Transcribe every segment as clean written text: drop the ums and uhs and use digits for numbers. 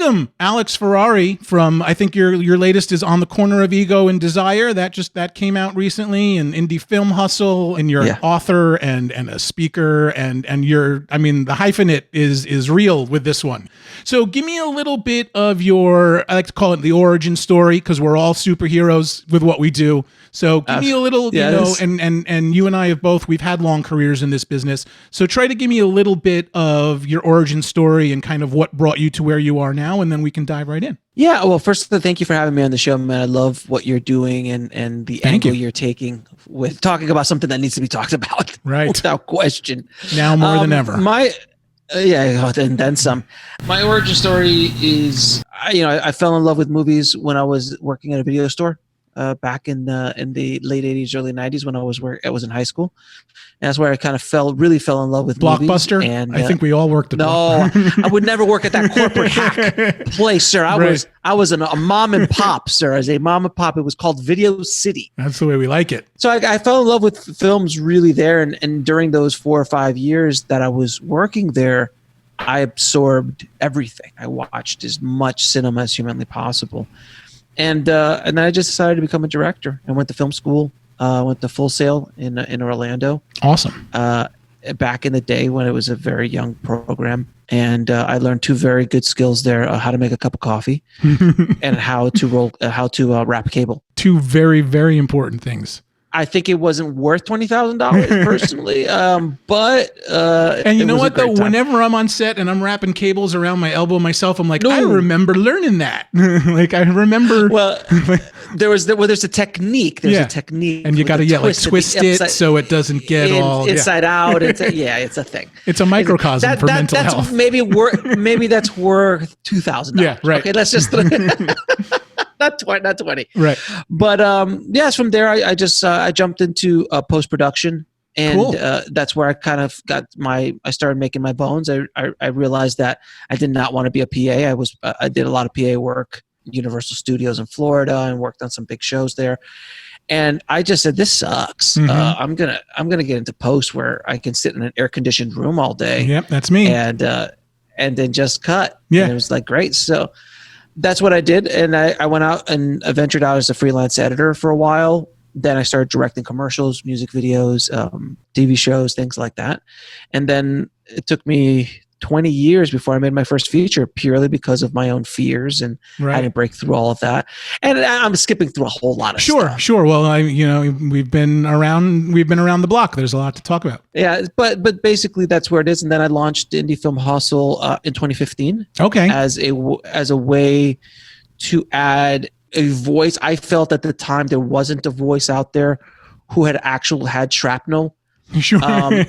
welcome Alex Ferrari from, I think your latest is On the Corner of Ego and Desire. That came out recently, and Indie Film Hustle, and you're an author and a speaker, and you're, I mean, the hyphenate is real with this one. So give me a little bit of your, I like to call it the origin story, because we're all superheroes with what we do. So give me a little, you know, and you and I have both, we've had long careers in this business. So try to give me a little bit of your origin story and kind of what brought you to where you are now, and then we can dive right in. Yeah, well, first, thank you for having me on the show, man. I love what you're doing and the angle you're taking with talking about something that needs to be talked about, right? Without question. Now more than ever. And then some. My origin story is, I fell in love with movies when I was working at a video store back in the late '80s, early '90s when I was in high school. And that's where I kind of really fell in love with Blockbuster. Movies. And I think we all worked at I would never work at that corporate hack place, sir. I was a mom and pop, sir. As a mom and pop, it was called Video City. That's the way we like it. So I fell in love with films really there, and during those 4 or 5 years that I was working there, I absorbed everything. I watched as much cinema as humanly possible, and then I just decided to become a director. I went to film school. Went to Full Sail in Orlando. Awesome. Back in the day when it was a very young program. And I learned 2 very good skills there, how to make a cup of coffee and how to wrap a cable. 2 very, very important things. I think it wasn't worth $20,000 personally, but and you know what though? Whenever I'm on set and I'm wrapping cables around my elbow myself, I'm like, I remember learning that. Like I remember. Well, there's a technique. There's a technique, and you got to twist it so it doesn't get all inside out. It's a thing. It's a microcosm for mental health. Maybe that's worth $2,000. Yeah, right. Okay, let's just. Not 20. Right. But yes, from there I just I jumped into post-production, and that's where I kind of I started making my bones. I realized that I did not want to be a PA. I did a lot of PA work, Universal Studios in Florida, and worked on some big shows there. And I just said, this sucks. I'm gonna get into post where I can sit in an air-conditioned room all day. Yep, that's me. And then just cut. Yeah. And it was like, great. So that's what I did. And I went out and I ventured out as a freelance editor for a while. Then I started directing commercials, music videos, TV shows, things like that. And then it took me 20 years before I made my first feature, purely because of my own fears, and I didn't break through all of that. And I'm skipping through a whole lot of stuff. Sure. Well, we've been around the block. There's a lot to talk about. Yeah, but basically that's where it is. And then I launched Indie Film Hustle in 2015. Okay. As a way to add a voice. I felt at the time there wasn't a voice out there who had shrapnel. Sure. Mental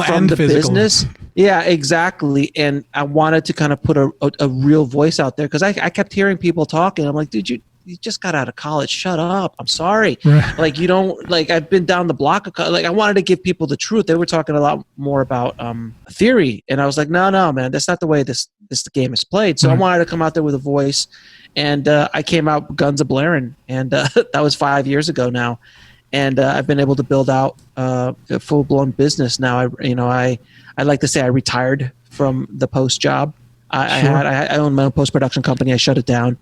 from and the physical. Business. Yeah, exactly. And I wanted to kind of put a real voice out there, because I kept hearing people talking. I'm like, dude, you just got out of college. Shut up. I'm sorry. Right. Like, you don't, like, I've been down the block. Like, I wanted to give people the truth. They were talking a lot more about theory. And I was like, no, man, that's not the way this game is played. So I wanted to come out there with a voice. And I came out guns a-blaring. And that was 5 years ago now. And I've been able to build out a full-blown business now. I like to say I retired from the post job. I owned my own post-production company. I shut it down,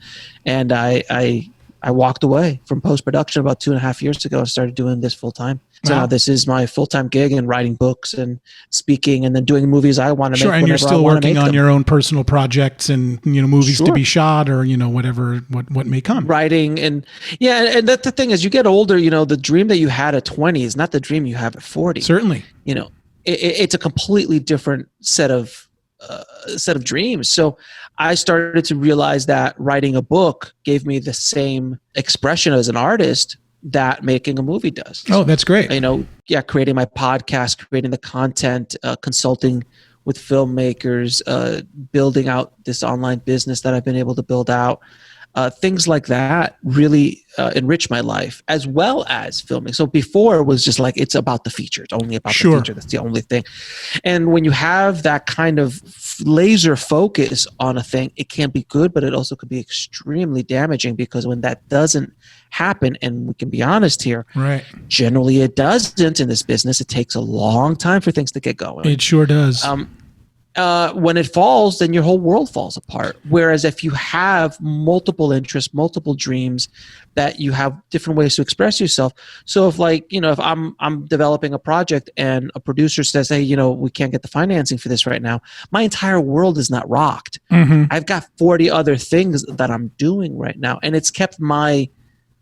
and I walked away from post-production about 2.5 years ago and started doing this full-time. So now this is my full-time gig, and writing books and speaking, and then doing movies I want to make. Sure, and you're still working on your own personal projects and movies to be shot, or whatever what may come. Writing and that's the thing. As you get older, the dream that you had at 20 is not the dream you have at 40. Certainly, it's a completely different set of dreams. So I started to realize that writing a book gave me the same expression as an artist that making a movie does. Oh, that's great. Creating my podcast, creating the content, consulting with filmmakers, building out this online business that I've been able to build out. Things like that really enrich my life, as well as filming. So before it was just like, it's about the feature. It's only about the feature. That's the only thing. And when you have that kind of laser focus on a thing, it can be good, but it also could be extremely damaging, because when that doesn't happen, and we can be honest here, right? Generally it doesn't in this business. It takes a long time for things to get going. It sure does. when it falls, then your whole world falls apart. Whereas if you have multiple interests, multiple dreams, that you have different ways to express yourself. So if if I'm developing a project and a producer says, hey, we can't get the financing for this right now, my entire world is not rocked. Mm-hmm. I've got 40 other things that I'm doing right now. And it's kept my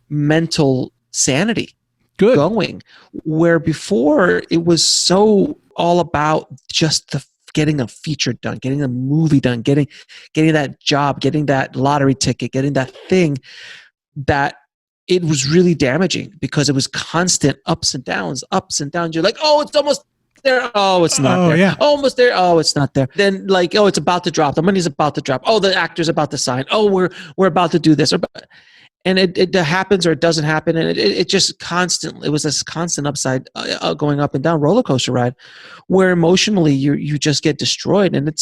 mental sanity going. Where before it was so all about just getting a feature done, getting a movie done, getting that job, getting that lottery ticket, getting that thing, that it was really damaging because it was constant ups and downs. You're like, oh, it's almost there. Oh, it's not there. Yeah. Oh, almost there. Oh, it's not there. Then it's about to drop. The money's about to drop. Oh, the actor's about to sign. Oh, we're about to do this. And it happens or it doesn't happen. And it just constantly, it was this constant upside going up and down roller coaster ride where emotionally you just get destroyed. And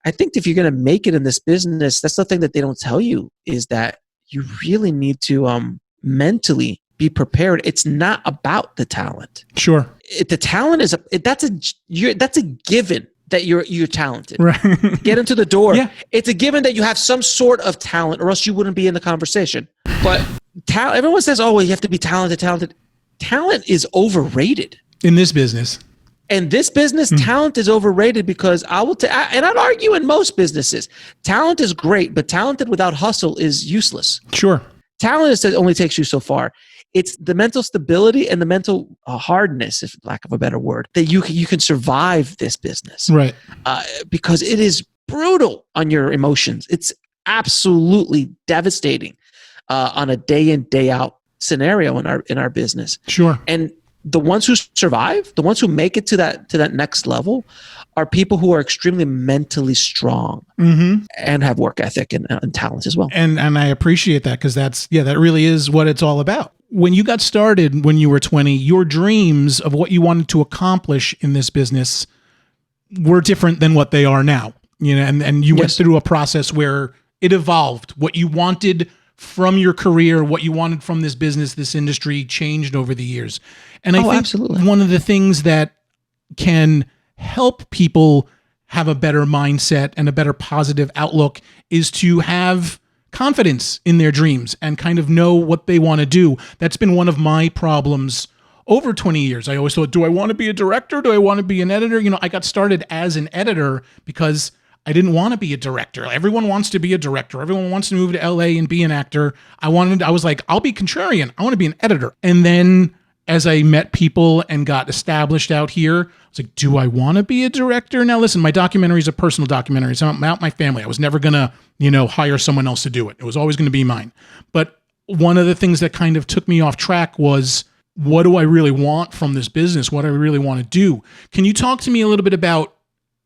I think if you're going to make it in this business, that's the thing that they don't tell you, is that you really need to mentally be prepared. It's not about the talent. Sure. The talent that's a given that you're talented. Right. Get into the door. Yeah. It's a given that you have some sort of talent, or else you wouldn't be in the conversation. But everyone says, oh, well, you have to be talented. Talent is overrated. In this business. In this business, talent is overrated because and I'd argue in most businesses, talent is great, but talented without hustle is useless. Sure. Talent only takes you so far. It's the mental stability and the mental hardness, if lack of a better word, that you can survive this business. Right. Because it is brutal on your emotions. It's absolutely devastating on a day in, day out scenario in our business. Sure. And the ones who survive, the ones who make it to that next level, are people who are extremely mentally strong and have work ethic and talent as well. And I appreciate that, because that really is what it's all about. When you got started when you were 20, your dreams of what you wanted to accomplish in this business were different than what they are now. And you went through a process where it evolved. What you wanted from your career, what you wanted from this business, this industry, changed over the years. And I think absolutely. One of the things that can help people have a better mindset and a better positive outlook is to have confidence in their dreams and kind of know what they want to do. That's been one of my problems over 20 years. I always thought, do I want to be a director? Do I want to be an editor? I got started as an editor because I didn't want to be a director. Everyone wants to be a director. Everyone wants to move to LA and be an actor. I was like, I'll be contrarian. I want to be an editor. And then as I met people and got established out here, I was like, do I want to be a director? Now, listen, my documentary is a personal documentary. It's about my family. I was never going to, hire someone else to do it. It was always going to be mine. But one of the things that kind of took me off track was, what do I really want from this business? What do I really want to do? Can you talk to me a little bit about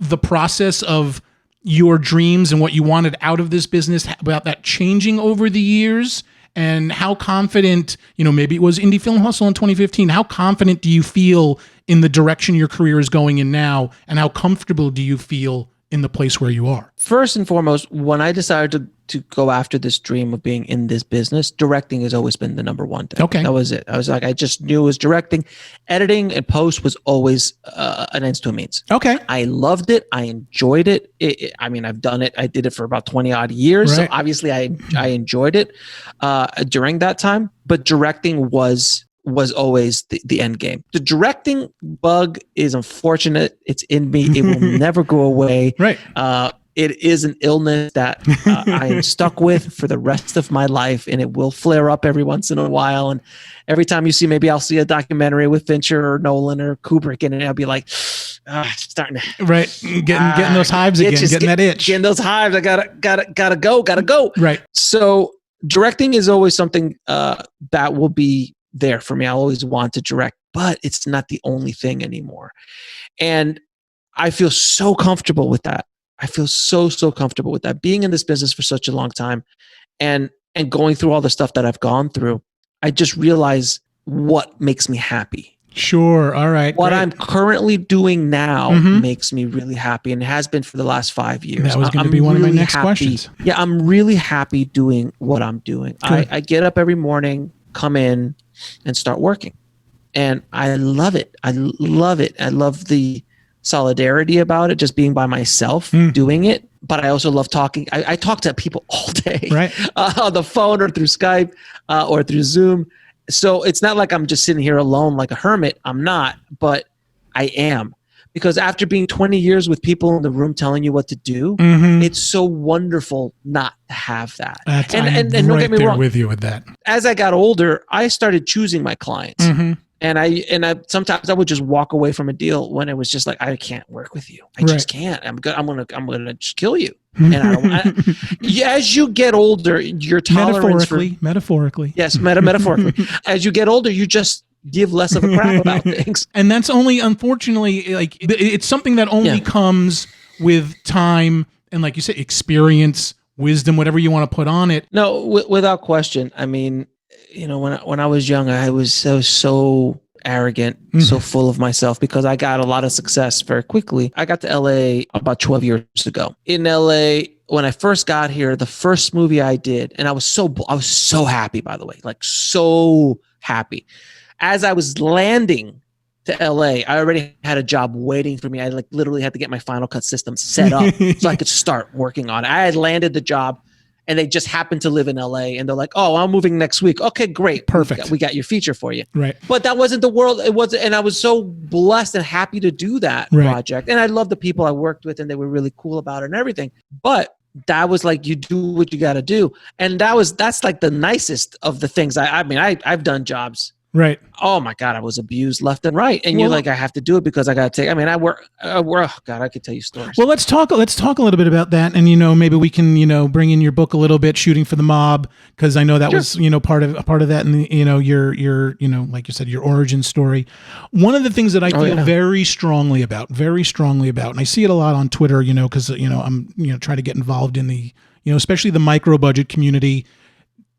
the process of your dreams and what you wanted out of this business, about that changing over the years, and how confident, maybe it was Indie Film Hustle in 2015. How confident do you feel in the direction your career is going in now? And how comfortable do you feel in the place where you are? First and foremost, when I decided to go after this dream of being in this business, directing has always been the number one thing. Okay. That was it. I was like, I just knew it was directing. Editing and post was always an ends to a means. Okay. I loved it. I enjoyed it. I've done it. I did it for about 20 odd years. Right. So obviously I enjoyed it during that time, but directing was always the end game. The directing bug is unfortunate. It's in me. It will never go away. Right. It is an illness that I am stuck with for the rest of my life, and it will flare up every once in a while. And every time maybe I'll see a documentary with Fincher or Nolan or Kubrick, and I'll be like, it's starting to getting those hives again, getting that itch, getting those hives. I gotta go. Right. So directing is always something that will be there for me. I'll always want to direct, but it's not the only thing anymore. And I feel so comfortable with that. I feel so comfortable with that. Being in this business for such a long time and going through all the stuff that I've gone through, I just realize what makes me happy. Sure. All right. What great. I'm currently doing now makes me really happy, and has been for the last 5 years. That was going to be one of my next questions. Yeah, I'm really happy doing what I'm doing. I get up every morning, come in, and start working. And I love it. I love the solidarity about it, just being by myself doing it. But I also love talking. I talk to people all day, right? On the phone or through Skype or through Zoom. So it's not like I'm just sitting here alone like a hermit. I'm not, but I am. Because after being 20 years with people in the room telling you what to do, it's so wonderful not to have that. And don't get me wrong, with you with that. As I got older, I started choosing my clients. And I sometimes I would just walk away from a deal when it was just like, I can't work with you. I just can't. I'm gonna just kill you. And as you get older, your tolerance metaphorically. Yes, metaphorically. As you get older, you just give less of a crap about things. And that's only, unfortunately, like it's something that only comes with time and, like you said, experience, wisdom, whatever you want to put on it. No, without question. I mean, you know, when I was young, I was so arrogant, so full of myself because I got a lot of success very quickly. I got to LA about 12 years ago. In LA, when I first got here, the first movie I did, and I was so happy, by the way, like so happy. As I was landing to LA, I already had a job waiting for me. I like literally had to get my Final Cut system set up so I could start working on it. I had landed the job and they just happened to live in LA and they're like, "Oh, I'm moving next week." Okay, great. Perfect. We got your feature for you. Right. But that wasn't the world. It was, and I was so blessed and happy to do that project. And I love the people I worked with and they were really cool about it and everything. But that was like, you do what you got to do. And that's like the nicest of the things. I've done jobs. Right. Oh my God, I was abused left and right. And you're like, I have to do it because I got to take, I work, oh God, I could tell you stories. Well, let's talk a little bit about that. And, you know, maybe we can, you know, bring in your book a little bit, Shooting for the Mob, because I know that was, you know, part of that. And, you know, your, you know, like you said, your origin story. One of the things that I feel very strongly about, and I see it a lot on Twitter, you know, because, you know, I'm, you know, trying to get involved in the, you know, especially the micro budget community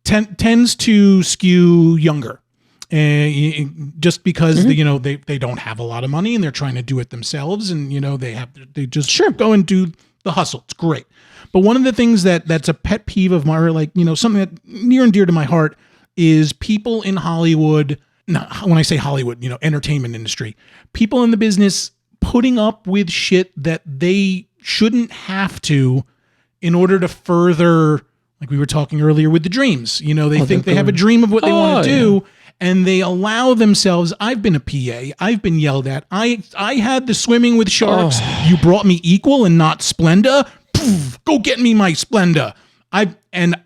tends to skew younger. Just because you know they don't have a lot of money and they're trying to do it themselves, and you know they just go and do the hustle. It's great. But one of the things that's a pet peeve of mine, or like, you know, something that near and dear to my heart, is people in Hollywood. Not when I say Hollywood, you know, entertainment industry, people in the business putting up with shit that they shouldn't have to in order to further, like we were talking earlier with the dreams. You know, they think they have a dream of what they want to do. And they allow themselves. I've been a PA. I've been yelled at. I had the swimming with sharks. You brought me Equal and not Splenda. Poof, go get me my Splenda. And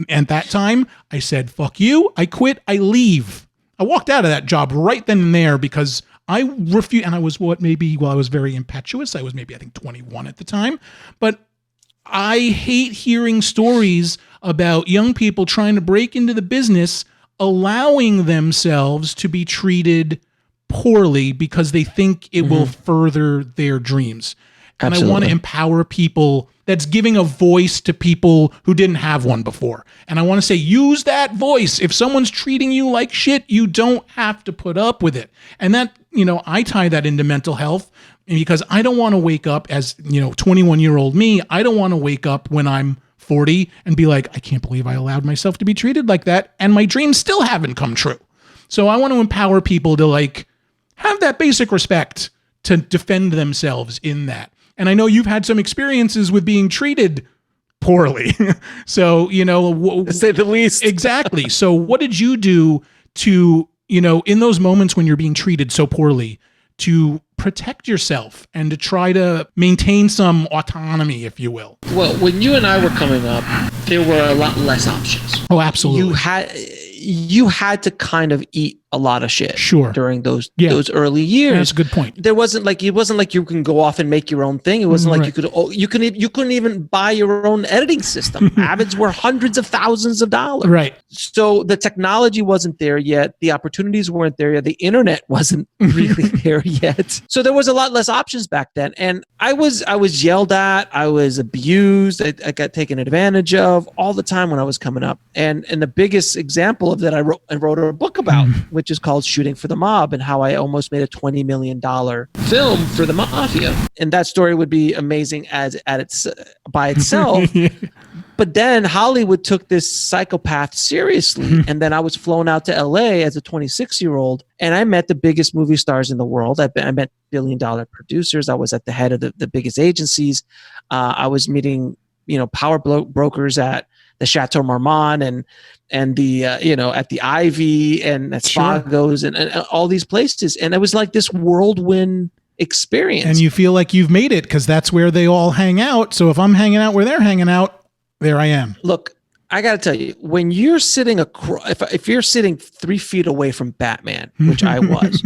at that time I said, "Fuck you." I quit. I leave. I walked out of that job right then and there because I refused. And I was I was very impetuous. I was maybe, I think, 21 at the time. But I hate hearing stories about young people trying to break into the business, allowing themselves to be treated poorly because they think it will further their dreams. And I want to empower people. That's giving a voice to people who didn't have one before. And I want to say, use that voice. If someone's treating you like shit, you don't have to put up with it. And that, you know, I tie that into mental health because I don't want to wake up as, you know, 21-year-old me. I don't want to wake up when I'm 40 and be like, I can't believe I allowed myself to be treated like that, and my dreams still haven't come true. So I want to empower people to like have that basic respect to defend themselves in that. And I know you've had some experiences with being treated poorly. So, you know, to say the least. Exactly. So what did you do to, you know, in those moments when you're being treated so poorly, to protect yourself and to try to maintain some autonomy, if you will? Well, when you and I were coming up, there were a lot less options. Oh, absolutely. You had to kind of eat a lot of shit during those early years. Yeah, that's a good point. It wasn't like you can go off and make your own thing. It wasn't like you couldn't even buy your own editing system. Avids were hundreds of thousands of dollars. Right. So the technology wasn't there yet. The opportunities weren't there yet. The internet wasn't really there yet. So there was a lot less options back then. And I was yelled at. I was abused. I got taken advantage of all the time when I was coming up. And the biggest example of that I wrote a book about, which is called Shooting for the Mob, and how I almost made a $20 million film for the mafia. And that story would be amazing by itself. But then Hollywood took this psychopath seriously. And then I was flown out to LA as a 26-year-old, and I met the biggest movie stars in the world. I met billion-dollar producers. I was at the head of the biggest agencies. I was meeting, power brokers at the Chateau Marmont and the, at the Ivy and at Spago's and all these places. And it was like this whirlwind experience. And you feel like you've made it because that's where they all hang out. So if I'm hanging out where they're hanging out, there I am. Look, I got to tell you, when you're sitting if you're sitting 3 feet away from Batman, which I was,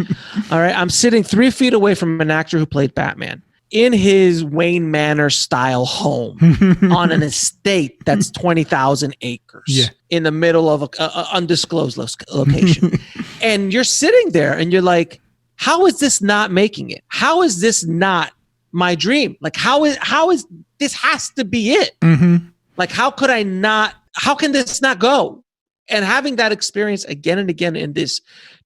all right, I'm sitting 3 feet away from an actor who played Batman in his Wayne Manor style home on an estate that's 20,000 acres in the middle of an undisclosed location. And you're sitting there and you're like, how is this not making it? How is this not my dream? Like, how is this has to be it? Mm-hmm. Like, how can this not go? And having that experience again and again in this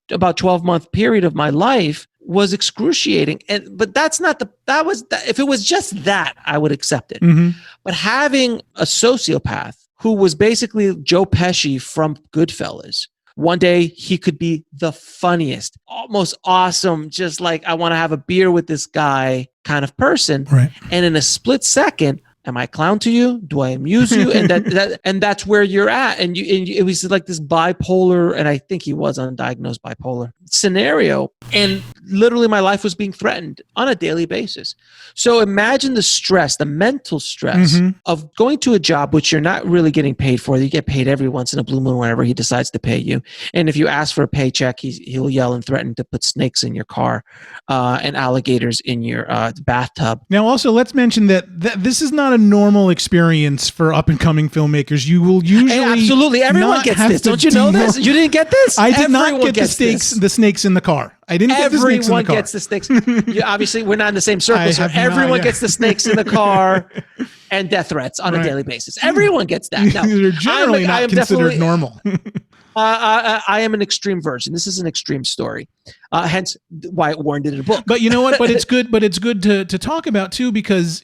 about 12-month period of my life was excruciating. But if it was just that, I would accept it. Mm-hmm. But having a sociopath who was basically Joe Pesci from Goodfellas, one day he could be the funniest, most awesome, just like I want to have a beer with this guy kind of person. Right. And in a split second, am I a clown to you? Do I amuse you? And that's where you're at. And it was like this bipolar, and I think he was undiagnosed bipolar scenario. And literally my life was being threatened on a daily basis. So imagine the stress, the mental stress of going to a job which you're not really getting paid for. You get paid every once in a blue moon whenever he decides to pay you. And if you ask for a paycheck, he'll yell and threaten to put snakes in your car and alligators in your bathtub. Now, also, let's mention that this is not a normal experience for up-and-coming filmmakers. You will usually absolutely everyone gets this. Don't you know this? You didn't get this? I did not get the snakes in the car. I didn't get the snakes in the car. Everyone gets the snakes. Obviously, we're not in the same circle, so everyone gets the snakes in the car and death threats on a daily basis. Everyone gets that. Now, they're generally not considered normal. I am an extreme version. This is an extreme story. Hence why Warren did it in a book. But you know what? But it's good to talk about too, because,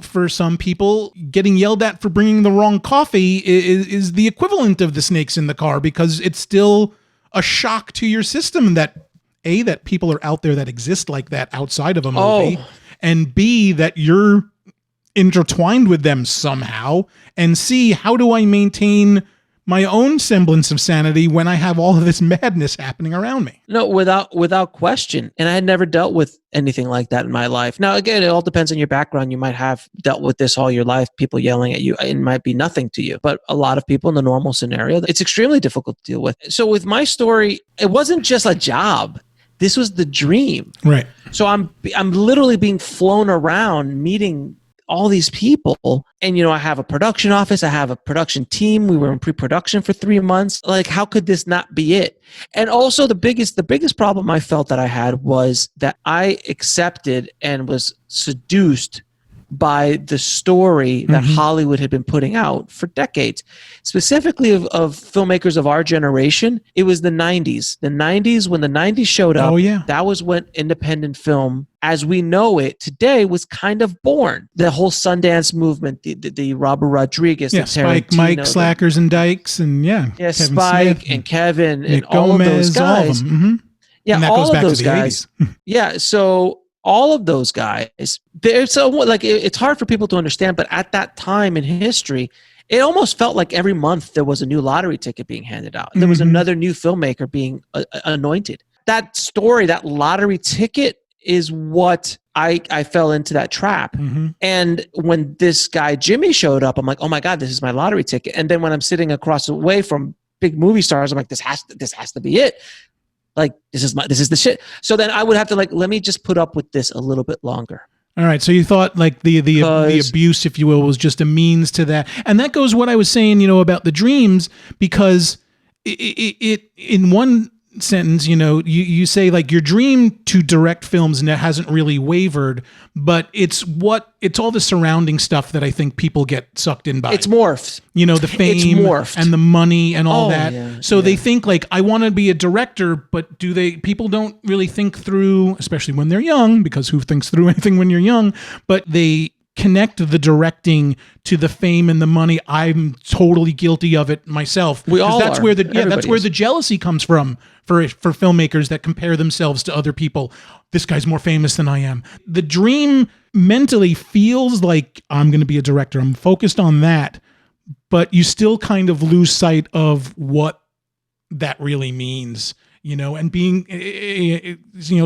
for some people, getting yelled at for bringing the wrong coffee is the equivalent of the snakes in the car, because it's still a shock to your system that people are out there that exist like that outside of a movie, and B, that you're intertwined with them somehow, and C, how do I maintain my own semblance of sanity when I have all of this madness happening around me? No, without question. And I had never dealt with anything like that in my life. Now, again, it all depends on your background. You might have dealt with this all your life, people yelling at you. It might be nothing to you. But a lot of people in the normal scenario, it's extremely difficult to deal with. So with my story, it wasn't just a job. This was the dream. Right. So I'm literally being flown around meeting all these people. And, I have a production office. I have a production team. We were in pre-production for 3 months. Like, how could this not be it? And also the biggest problem I felt that I had was that I accepted and was seduced by the story that Hollywood had been putting out for decades, specifically of filmmakers of our generation. It was the 90s. The 90s, when the 90s showed up, that was when independent film, as we know it today, was kind of born. The whole Sundance movement, the Robert Rodriguez, the Spike, Mike, Slackers, and Dykes, and Kevin Spike Smith, and Kevin, Nick and all Gomez, of those guys. all of them. Yeah, and that all goes of back those to the guys. 80s. So all of those guys, it's hard for people to understand, but at that time in history, it almost felt like every month there was a new lottery ticket being handed out. There was another new filmmaker being anointed. That story, that lottery ticket, is what I fell into that trap. And when this guy Jimmy showed up, I'm like, oh my God, this is my lottery ticket. And then when I'm sitting across the way from big movie stars, I'm like, this has to be it. Like, this is the shit. So then I would have to let me just put up with this a little bit longer. All right. So you thought like the abuse, if you will, was just a means to that. And that goes what I was saying, about the dreams, because it in one sentence, you say like your dream to direct films and it hasn't really wavered, but it's all the surrounding stuff that I think people get sucked in by. It's morphed. The fame and the money and all that. Yeah, so they think like, I want to be a director, but people don't really think through, especially when they're young, because who thinks through anything when you're young, but they connect the directing to the fame and the money. I'm totally guilty of it myself. We all that's are. where the Everybody that's where is. the jealousy comes from for filmmakers that compare themselves to other people. This guy's more famous than I am. The dream mentally feels like I'm going to be a director. I'm focused on that, but you still kind of lose sight of what that really means, and being,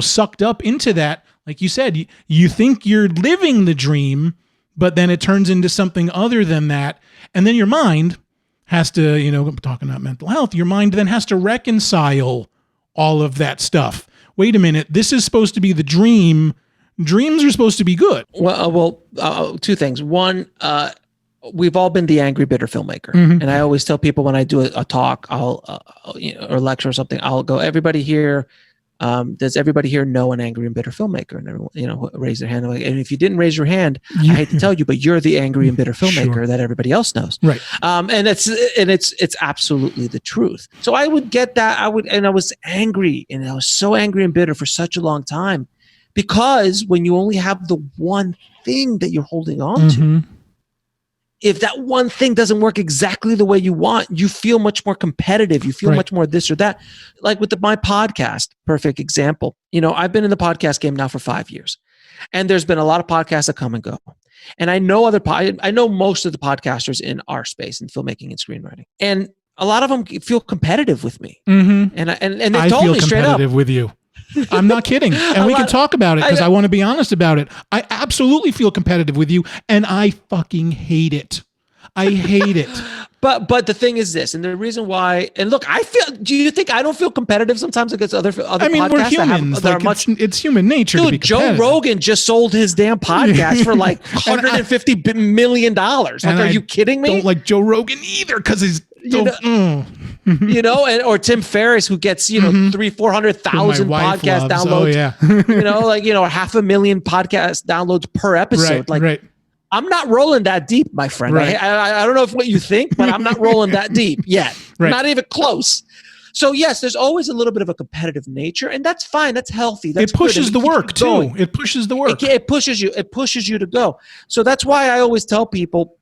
sucked up into that. Like you said, you think you're living the dream, but then it turns into something other than that. And then your mind has to, talking about mental health, your mind then has to reconcile all of that stuff. Wait a minute, this is supposed to be the dream. Dreams are supposed to be good. Well, two things. One, we've all been the angry, bitter filmmaker. Mm-hmm. And I always tell people when I do a talk, or lecture or something, I'll go, everybody here, does everybody here know an angry and bitter filmmaker? And everyone, raise their hand. And if you didn't raise your hand, I hate to tell you, but you're the angry and bitter filmmaker that everybody else knows. Right. And it's absolutely the truth. So I would get that. I was angry, and I was so angry and bitter for such a long time, because when you only have the one thing that you're holding on to, if that one thing doesn't work exactly the way you want, you feel much more competitive. You feel much more this or that. Like with my podcast, perfect example. I've been in the podcast game now for 5 years, and there's been a lot of podcasts that come and go. And I know I know most of the podcasters in our space in filmmaking and screenwriting, and a lot of them feel competitive with me. And they told me straight up. I feel competitive with you. I'm not kidding. And we can talk about it, because I want to be honest about it. I absolutely feel competitive with you, and I fucking hate it. I hate it. But the thing is this, and the reason why, and look, do you think I don't feel competitive sometimes against other podcasts? We're humans. It's human nature to be competitive. Joe Rogan just sold his damn podcast for like $150 million. Like, are you kidding me? I don't like Joe Rogan either, because he's or Tim Ferriss, who gets 300,000-400,000 podcast downloads. Oh yeah. 500,000 podcast downloads per episode. Right. I'm not rolling that deep, my friend. Right. I don't know what you think, but I'm not rolling that deep yet. Right. Not even close. So yes, there's always a little bit of a competitive nature, and that's fine. That's healthy. That's it pushes good. the work too. It pushes the work. It pushes you. It pushes you to go. So that's why I always tell people,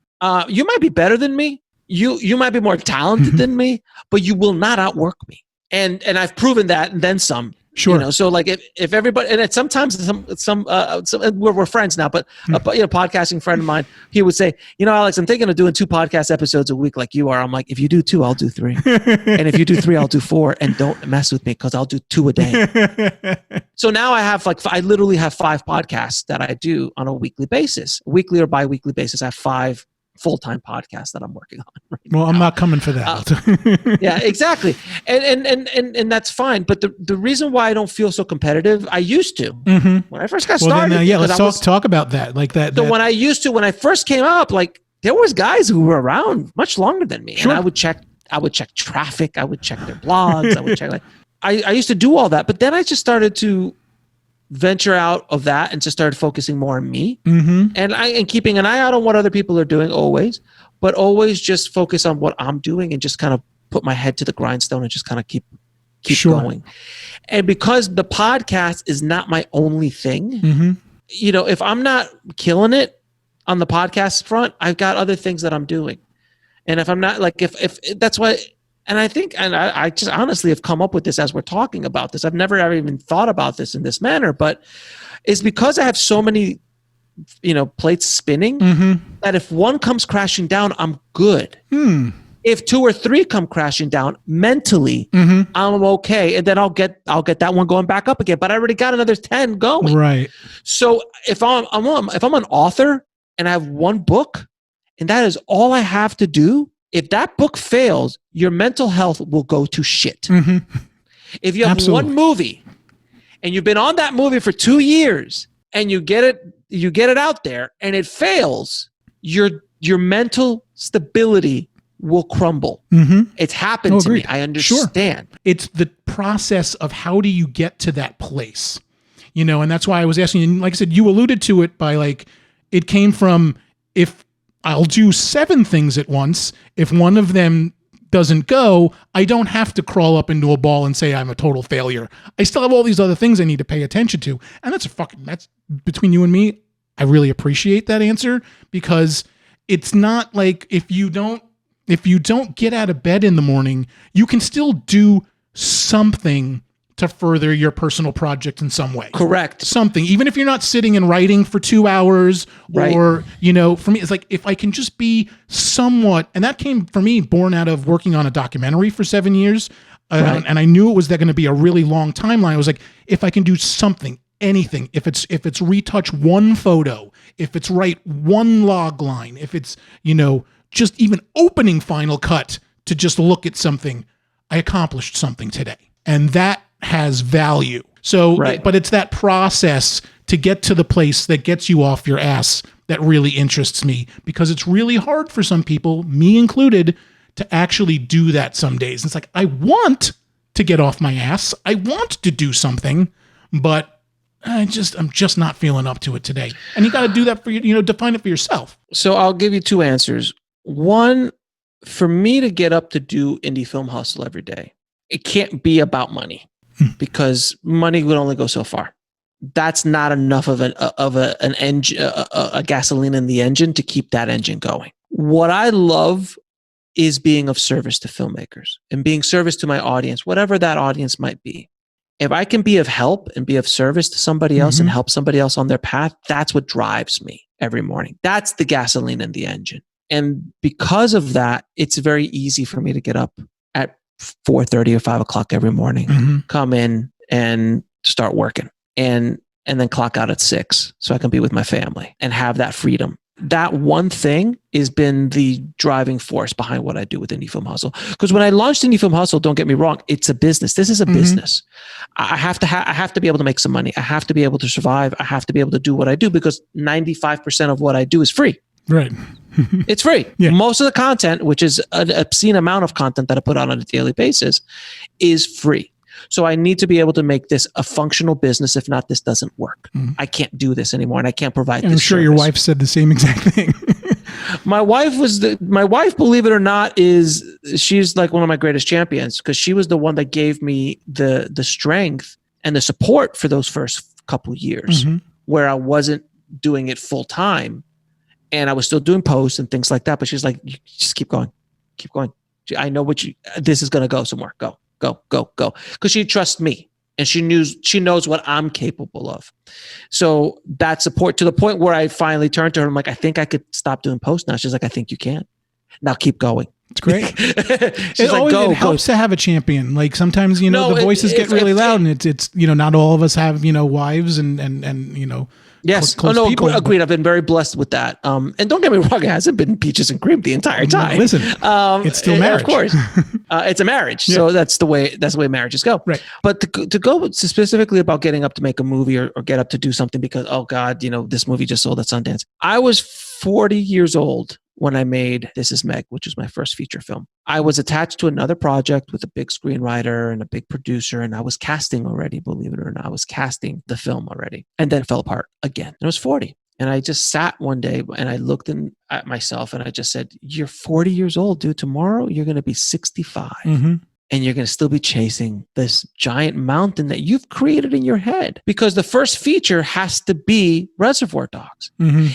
you might be better than me. You might be more talented than me, but you will not outwork me. And I've proven that, and then some. Sure. So like if everybody, and sometimes some we're friends now, but a podcasting friend of mine, he would say, Alex, I'm thinking of doing 2 podcast episodes a week like you are. I'm like, if you do 2, I'll do 3. And if you do 3, I'll do 4. And don't mess with me, because I'll do 2 a day. So now I literally have 5 podcasts that I do on a weekly basis, weekly or bi-weekly basis. I have 5 full-time podcast that I'm working on right now. I'm not coming for that. Yeah, exactly. And that's fine. But the reason why I don't feel so competitive, I used to. When I first got started. Let's talk about that. Like that. So when I first came up, like, there was guys who were around much longer than me. Sure. And I would check traffic, I would check their blogs, I would check I used to do all that, but then I just started to venture out of that and just started focusing more on me, and keeping an eye out on what other people are doing always, but always just focus on what I'm doing and just kind of put my head to the grindstone and just kind of keep going. And because the podcast is not my only thing, if I'm not killing it on the podcast front, I've got other things that I'm doing. And if I'm not, like, if that's why. And I think, and I just honestly have come up with this as we're talking about this. I've never ever even thought about this in this manner, but it's because I have so many, plates spinning, that if one comes crashing down, I'm good. If 2 or 3 come crashing down mentally, I'm okay. And then I'll get that one going back up again, but I already got another 10 going. Right. So if I'm an author and I have 1 book and that is all I have to do, if that book fails, your mental health will go to shit. If you have 1 movie and you've been on that movie for 2 years and you get it out there and it fails, your mental stability will crumble. It's happened to me. I understand. Sure. It's the process of how do you get to that place, and that's why I was asking. And like I said, you alluded to it by like, it came from, if I'll do 7 things at once. If one of them doesn't go, I don't have to crawl up into a ball and say I'm a total failure. I still have all these other things I need to pay attention to. And that's between you and me. I really appreciate that answer, because it's not like if you don't get out of bed in the morning, you can still do something to further your personal project in some way. Correct. Something, even if you're not sitting and writing for 2 hours, or, for me, it's like, if I can just be somewhat, and that came for me born out of working on a documentary for 7 years. And I knew it was going to be a really long timeline. I was like, if I can do something, anything, if it's retouch one photo, if it's write one log line, if it's, just even opening Final Cut to just look at something, I accomplished something today. And that has value. So, but it's that process to get to the place that gets you off your ass that really interests me, because it's really hard for some people, me included, to actually do that some days. It's like, I want to get off my ass. I want to do something, but I'm just not feeling up to it today. And you got to do that for you, define it for yourself. So I'll give you 2 answers. One, for me to get up to do Indie Film Hustle every day, it can't be about money, because money would only go so far. That's not enough of an engine, a gasoline in the engine to keep that engine going. What I love is being of service to filmmakers and being service to my audience, whatever that audience might be. If I can be of help and be of service to somebody else and help somebody else on their path, that's what drives me every morning. That's the gasoline in the engine. And because of that, it's very easy for me to get up at 4:30 or 5 o'clock every morning, come in and start working, and then clock out at 6 so I can be with my family and have that freedom. That one thing has been the driving force behind what I do with Indie Film Hustle. Because when I launched Indie Film Hustle, don't get me wrong, it's a business. This is a business. I have to be able to make some money. I have to be able to survive. I have to be able to do what I do, because 95% of what I do is free. Right. It's free. Yeah. Most of the content, which is an obscene amount of content that I put out on a daily basis, is free. So I need to be able to make this a functional business. If not, this doesn't work. I can't do this anymore, and I can't provide this. I'm sure your wife said the same exact thing. My wife, believe it or not, she's like one of my greatest champions, because she was the one that gave me the strength and the support for those first couple years where I wasn't doing it full time. And I was still doing posts and things like that. But she's like, just keep going. Keep going. I know this is going to go somewhere. Go. Because she trusts me, and she knows what I'm capable of. So that support, to the point where I finally turned to her. I'm like, I think I could stop doing posts now. She's like, I think you can. Now keep going. It's great. It helps to have a champion. Like sometimes, the voices get really loud, and it's not all of us have, wives and yes. Close people, agreed. I've been very blessed with that. And don't get me wrong, it hasn't been peaches and cream the entire time. Listen, it's still marriage. Of course. It's a marriage. Yeah. So that's the way marriages go. Right. But to go specifically about getting up to make a movie or get up to do something because, oh God, this movie just sold at Sundance. I was 40 years old when I made This Is Meg, which was my first feature film. I was attached to another project with a big screenwriter and a big producer, and I was casting already, believe it or not. I was casting the film already, and then it fell apart again. And I was 40. And I just sat one day and I looked at myself and I just said, you're 40 years old, dude. Tomorrow you're going to be 65. And you're going to still be chasing this giant mountain that you've created in your head, because the first feature has to be Reservoir Dogs.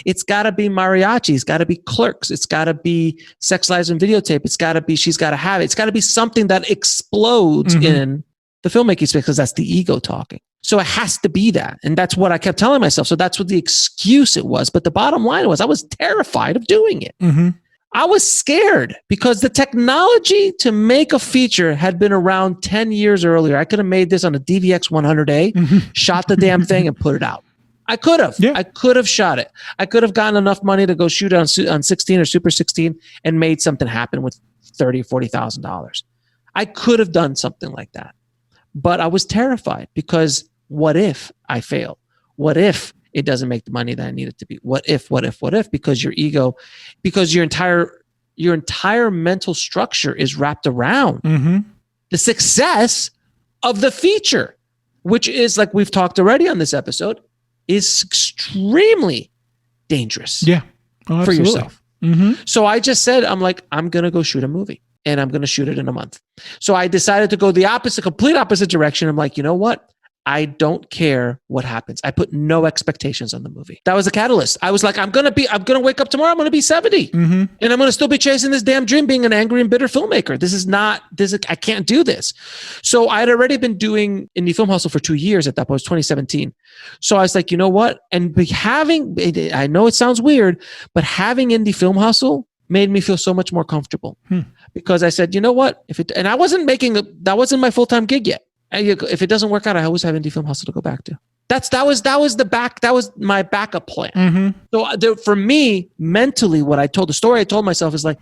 It's got to be mariachi. It's got to be Clerks. It's got to be Sex, Lies, and Videotape. It's got to be She's Gotta Have It. It's got to be something that explodes in the filmmaking space, because that's the ego talking. So it has to be that. And that's what I kept telling myself. So that's what the excuse it was. But the bottom line was I was terrified of doing it. I was scared because the technology to make a feature had been around 10 years earlier. I could have made this on a DVX 100A, shot the damn thing and put it out. I could have. Yeah. I could have shot it. I could have gotten enough money to go shoot it on 16 or Super 16 and made something happen with $30,000 or $40,000. I could have done something like that. But I was terrified because what if I fail? What if it doesn't make the money that I need it to be? What if? Because your ego, because your entire mental structure is wrapped around the success of the feature, which is, like we've talked already on this episode, is extremely dangerous for yourself. So I just said, I'm going to go shoot a movie, and I'm going to shoot it in a month. So I decided to go the complete opposite direction. I'm like, you know what? I don't care what happens. I put no expectations on the movie. That was a catalyst. I was like, I'm going to wake up tomorrow. I'm going to be 70 and I'm going to still be chasing this damn dream, being an angry and bitter filmmaker. I can't do this. So I had already been doing Indie Film Hustle for 2 years at that point. It was 2017. So I was like, you know what? And I know it sounds weird, but having Indie Film Hustle made me feel so much more comfortable because I said, you know what? And I wasn't that wasn't my full-time gig yet. If it doesn't work out, I always have Indie Film Hustle to go back to. That was my backup plan. So for me, mentally, the story I told myself is like,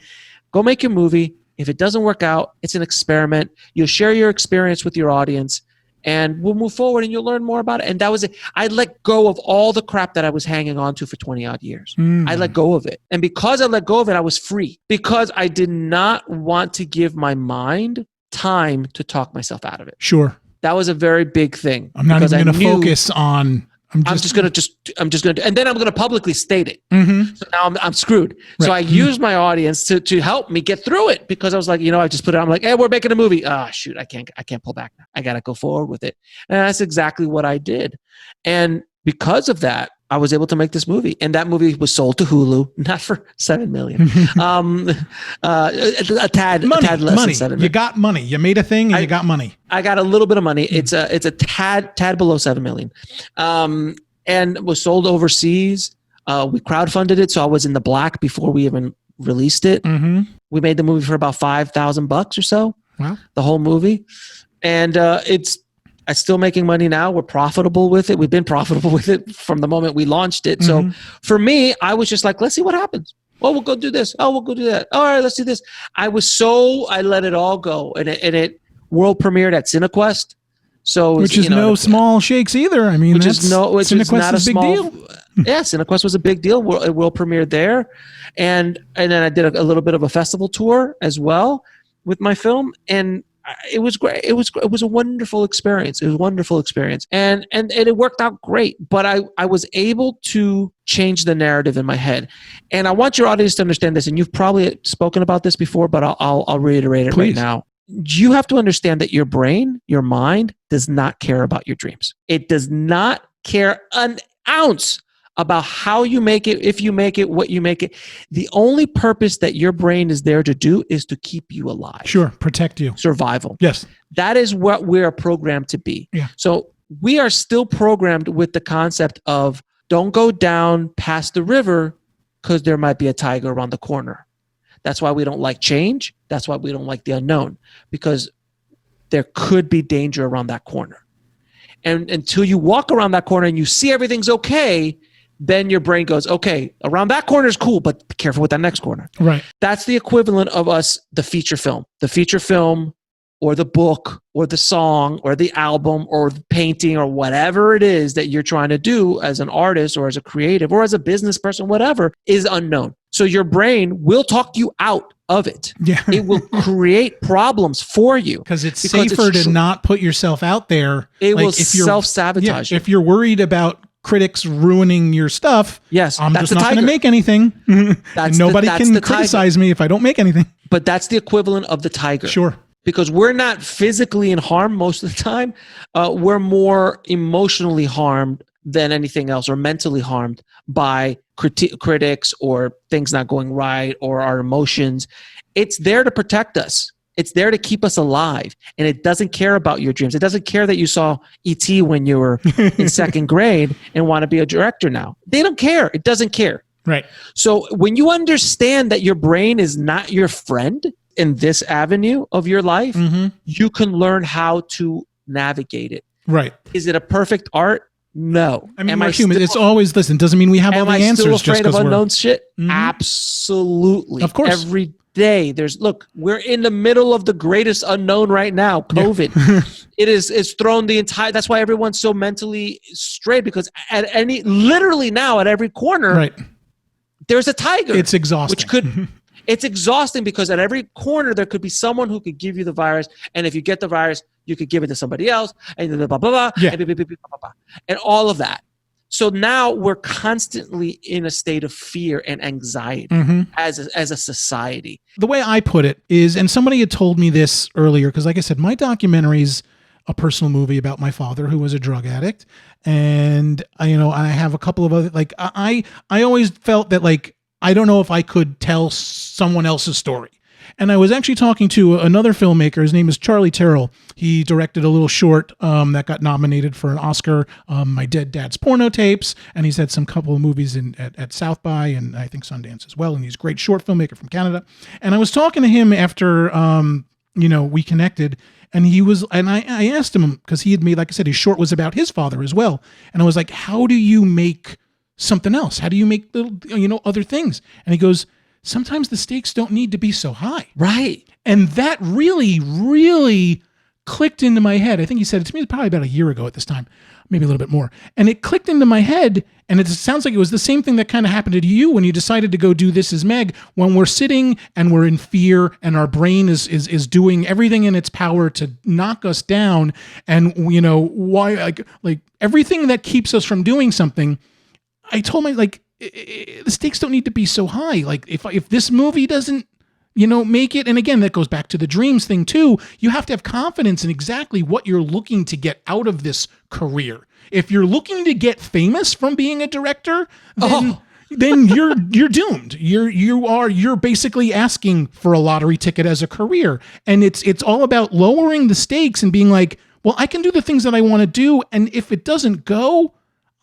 go make your movie. If it doesn't work out, it's an experiment. You'll share your experience with your audience and we'll move forward and you'll learn more about it. And that was it. I let go of all the crap that I was hanging on to for 20 odd years. I let go of it. And because I let go of it, I was free because I did not want to give my mind time to talk myself out of it. Sure. That was a very big thing. I'm not even going to focus on. I'm just going to, and then I'm going to publicly state it. So now I'm screwed. Right. So I used my audience to help me get through it because I was like, I just put it. I'm like, hey, we're making a movie. Shoot, I can't pull back now. I got to go forward with it. And that's exactly what I did. And because of that, I was able to make this movie, and that movie was sold to Hulu, not for $7 million. A tad less than $7 million. You got money. You made a thing, and you got money. I got a little bit of money. It's a tad below $7 million, and was sold overseas. We crowdfunded it, so I was in the black before we even released it. We made the movie for about $5,000 or so. Wow, the whole movie, and it's still making money now. We're profitable with it. We've been profitable with it from the moment we launched it. So for me, I was just like, let's see what happens. Oh, we'll go do this. Oh, we'll go do that. All right, let's do this. I let it all go. And it world premiered at CineQuest. So which is no small shakes either. I mean, CineQuest is a big deal. Yeah, CineQuest was a big deal. It world premiered there. And then I did a little bit of a festival tour as well with my film. And it was great. It was a wonderful experience. It was a wonderful experience. And it worked out great. But I was able to change the narrative in my head. And I want your audience to understand this. And you've probably spoken about this before, but I'll reiterate it right now. You have to understand that your brain, your mind, does not care about your dreams. It does not care an ounce about how you make it, if you make it, what you make it. The only purpose that your brain is there to do is to keep you alive. Sure, protect you. Survival. Yes. That is what we're programmed to be. Yeah. So we are still programmed with the concept of don't go down past the river because there might be a tiger around the corner. That's why we don't like change. That's why we don't like the unknown, because there could be danger around that corner. And until you walk around that corner and you see everything's okay, then your brain goes, okay, around that corner is cool, but be careful with that next corner. Right. That's the equivalent of us, the feature film or the book or the song or the album or the painting or whatever it is that you're trying to do as an artist or as a creative or as a business person, whatever, is unknown. So your brain will talk you out of it. Yeah. It will create problems for you. Because it's safer to not put yourself out there. It will self-sabotage you. If you're worried about critics ruining your stuff, yes, I'm just not going to make anything. Nobody can criticize me if I don't make anything. But that's the equivalent of the tiger. Sure. Because we're not physically in harm most of the time. We're more emotionally harmed than anything else, or mentally harmed by critics or things not going right or our emotions. It's there to protect us. It's there to keep us alive, and it doesn't care about your dreams. It doesn't care that you saw E.T. when you were in second grade and want to be a director now. They don't care. It doesn't care. Right. So when you understand that your brain is not your friend in this avenue of your life, you can learn how to navigate it. Right. Is it a perfect art? No. I mean, we're human. It's always, listen, doesn't mean we have all the answers. Am I still afraid of unknown shit? Mm-hmm. Absolutely. Of course. Every day we're in the middle of the greatest unknown right now, COVID. Yeah. It's thrown the entire, that's why everyone's so mentally straight, because literally now at every corner, right, there's a tiger. It's exhausting. It's exhausting because at every corner there could be someone who could give you the virus, and if you get the virus, you could give it to somebody else, and blah blah blah, yeah, and, blah, blah, blah, blah, and all of that. So now we're constantly in a state of fear and anxiety as a society. The way I put it is, and somebody had told me this earlier, because like I said, my documentaries, a personal movie about my father who was a drug addict. And I have a couple of other, like, I always felt that, like, I don't know if I could tell someone else's story. And I was actually talking to another filmmaker. His name is Charlie Terrell. He directed a little short that got nominated for an Oscar, My Dead Dad's Porno Tapes. And he's had some couple of movies at South by and I think Sundance as well. And he's a great short filmmaker from Canada. And I was talking to him after, we connected. And I asked him, because he had made, like I said, his short was about his father as well. And I was like, how do you make something else? How do you make little, other things? And he goes, sometimes the stakes don't need to be so high. Right. And that really, really clicked into my head. I think he said it to me probably about a year ago at this time, maybe a little bit more. And it clicked into my head, and it sounds like it was the same thing that kind of happened to you when you decided to go do This Is Meg, when we're sitting and we're in fear and our brain is doing everything in its power to knock us down. And, why, like everything that keeps us from doing something, I told my, like, the stakes don't need to be so high. Like if this movie doesn't, make it. And again, that goes back to the dreams thing too. You have to have confidence in exactly what you're looking to get out of this career. If you're looking to get famous from being a director, then you're doomed. You're basically asking for a lottery ticket as a career. And it's all about lowering the stakes and being like, well, I can do the things that I want to do. And if it doesn't go,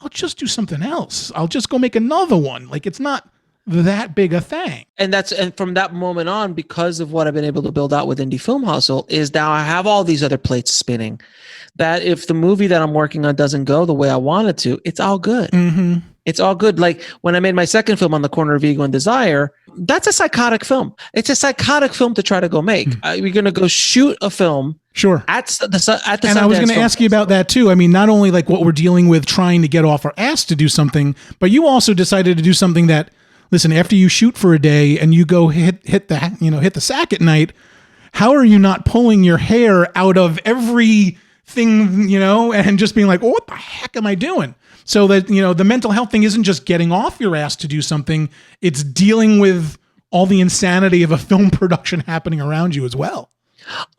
I'll just do something else. I'll just go make another one. Like, it's not that big a thing. And from that moment on, because of what I've been able to build out with Indie Film Hustle, is now I have all these other plates spinning, that if the movie that I'm working on doesn't go the way I want it to, it's all good. Mm-hmm. It's all good. Like when I made my second film, On the Corner of Ego and Desire, that's a psychotic film. It's a psychotic film to try to go make. We're going to go shoot a film. Sure. At the and I was going to ask you about that too. I mean, not only like what we're dealing with trying to get off our ass to do something, but you also decided to do something that, listen, after you shoot for a day and you go hit the sack at night, how are you not pulling your hair out of everything, and just being like, oh, what the heck am I doing? So that, the mental health thing isn't just getting off your ass to do something. It's dealing with all the insanity of a film production happening around you as well.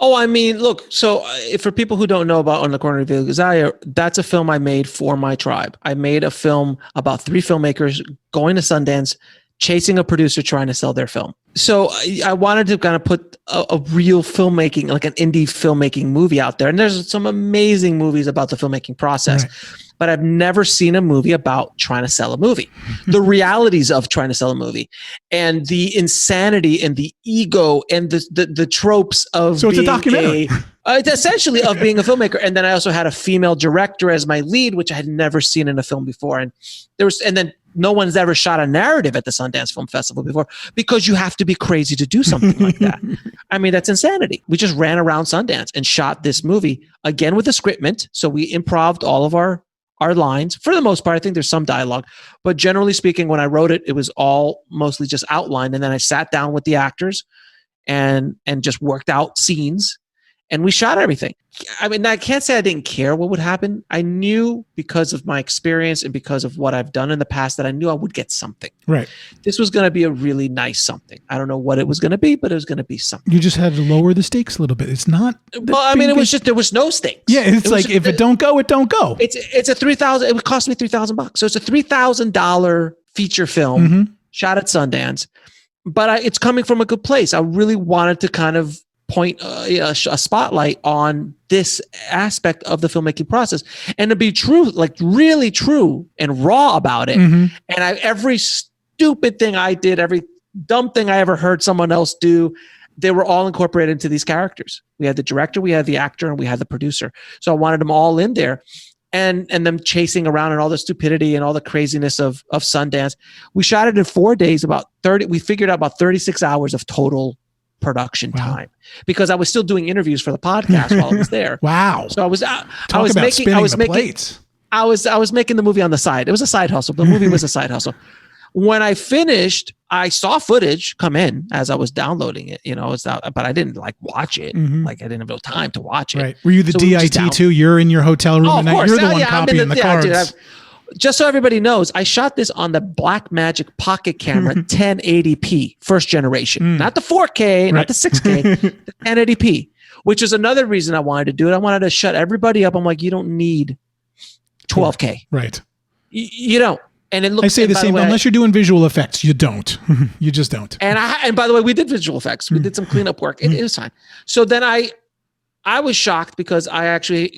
Oh, I mean, look, so for people who don't know about On the Corner of Ego and Desire, that's a film I made for my tribe. I made a film about 3 filmmakers going to Sundance, chasing a producer trying to sell their film. So I wanted to kind of put a real filmmaking, like an indie filmmaking movie out there. And there's some amazing movies about the filmmaking process. Right. But I've never seen a movie about trying to sell a movie, the realities of trying to sell a movie, and the insanity and the ego and the tropes of. So it's a documentary. It's essentially of being a filmmaker. And then I also had a female director as my lead, which I had never seen in a film before. And then no one's ever shot a narrative at the Sundance Film Festival before, because you have to be crazy to do something like that. I mean, that's insanity. We just ran around Sundance and shot this movie again with a scriptment. So we improv'd all of our lines. For the most part, I think there's some dialogue, but generally speaking, when I wrote it, it was all mostly just outlined. And then I sat down with the actors and just worked out scenes, and we shot everything. I mean, I can't say I didn't care what would happen. I knew, because of my experience and because of what I've done in the past, that I knew I would get something. Right. This was going to be a really nice something. I don't know what it was going to be, but it was going to be something. You just had to lower the stakes a little bit. It's not. Well, I mean, it was just, there was no stakes. Yeah. It's like, if it don't go, it don't go. It's a $3,000. It would cost me $3,000. So it's a $3,000 feature film shot at Sundance, but it's coming from a good place. I really wanted to kind of point a spotlight on this aspect of the filmmaking process, and to be true, like really true and raw about it. And every stupid thing I did, every dumb thing I ever heard someone else do, they were all incorporated into these characters. We had the director, we had the actor, and we had the producer. So I wanted them all in there, and them chasing around and all the stupidity and all the craziness of Sundance. We shot it in 4 days, we figured out about 36 hours of total production time, because I was still doing interviews for the podcast while I was there. Wow. So I was making the movie on the side. It was a side hustle. The movie was a side hustle. When I finished, I saw footage come in as I was downloading it, but I didn't watch it. Like I didn't have no time to watch it. Right. Were you the DIT too? You're in your hotel room and you're the one copying the cards. Just so everybody knows, I shot this on the Blackmagic Pocket Camera 1080p, first generation. Not the 4K, not the 6K, the 1080p, which is another reason I wanted to do it. I wanted to shut everybody up. I'm like, you don't need 12K. Right. You don't. And it looks. I say the same, unless you're doing visual effects, you don't. You just don't. And by the way, we did visual effects. We did some cleanup work. It was fine. So then I was shocked because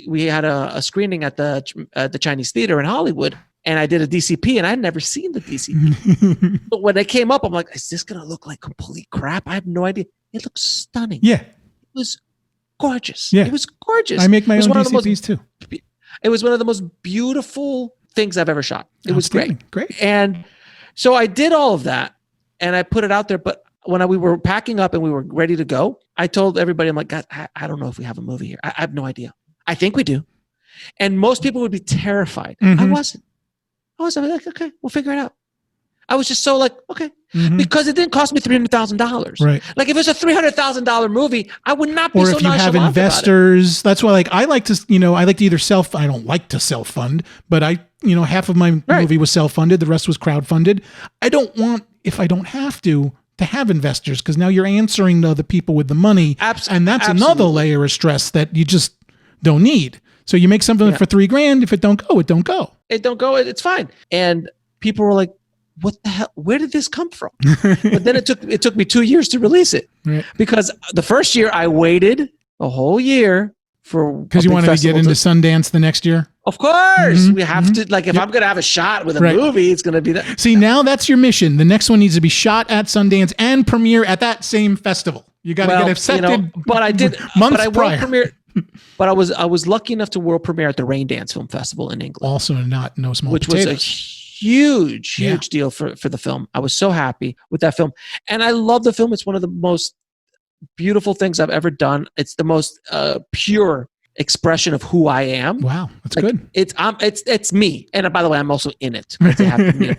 we had a screening at the Chinese Theater in Hollywood, and I did a DCP, and I had never seen the DCP. But when it came up, I'm like, is this going to look like complete crap? I have no idea. It looks stunning. Yeah. It was gorgeous. Yeah. It was gorgeous. I make my own DCPs too. It was one of the most beautiful things I've ever shot. It was great. Great. And so I did all of that, and I put it out there. But when we were packing up and we were ready to go, I told everybody, I'm like, God, I don't know if we have a movie here. I have no idea. I think we do. And most people would be terrified. I wasn't. Like, okay, we'll figure it out. I was just so like, okay, because it didn't cost me $300,000. Right. Like if it's a $300,000 movie, I would not be so nonchalant. Or if you have investors, that's why like I like to either I don't like to self-fund, but half of my movie was self-funded. The rest was crowd-funded. I don't want, if I don't have to have investors, because now you're answering to the people with the money. And that's another layer of stress that you just don't need. So you make something for $3,000. If it don't go, it don't go. It's fine. And people were like, what the hell? Where did this come from? But then it took me 2 years to release it, because the first year I waited a whole year because you wanted to get into Sundance the next year. Of course, we have to. Like, if I'm going to have a shot with a movie, it's going to be that. See, now that's your mission. The next one needs to be shot at Sundance and premiere at that same festival. You got to get accepted. But I did months prior. But I was lucky enough to world premiere at the Raindance Film Festival in England. Also, no small which potatoes. Was a huge deal for the film. I was so happy with that film, and I love the film. It's one of the most beautiful things I've ever done. It's the most pure expression of who I am. Wow, that's good. It's me. And by the way, I'm also in it. They have to meet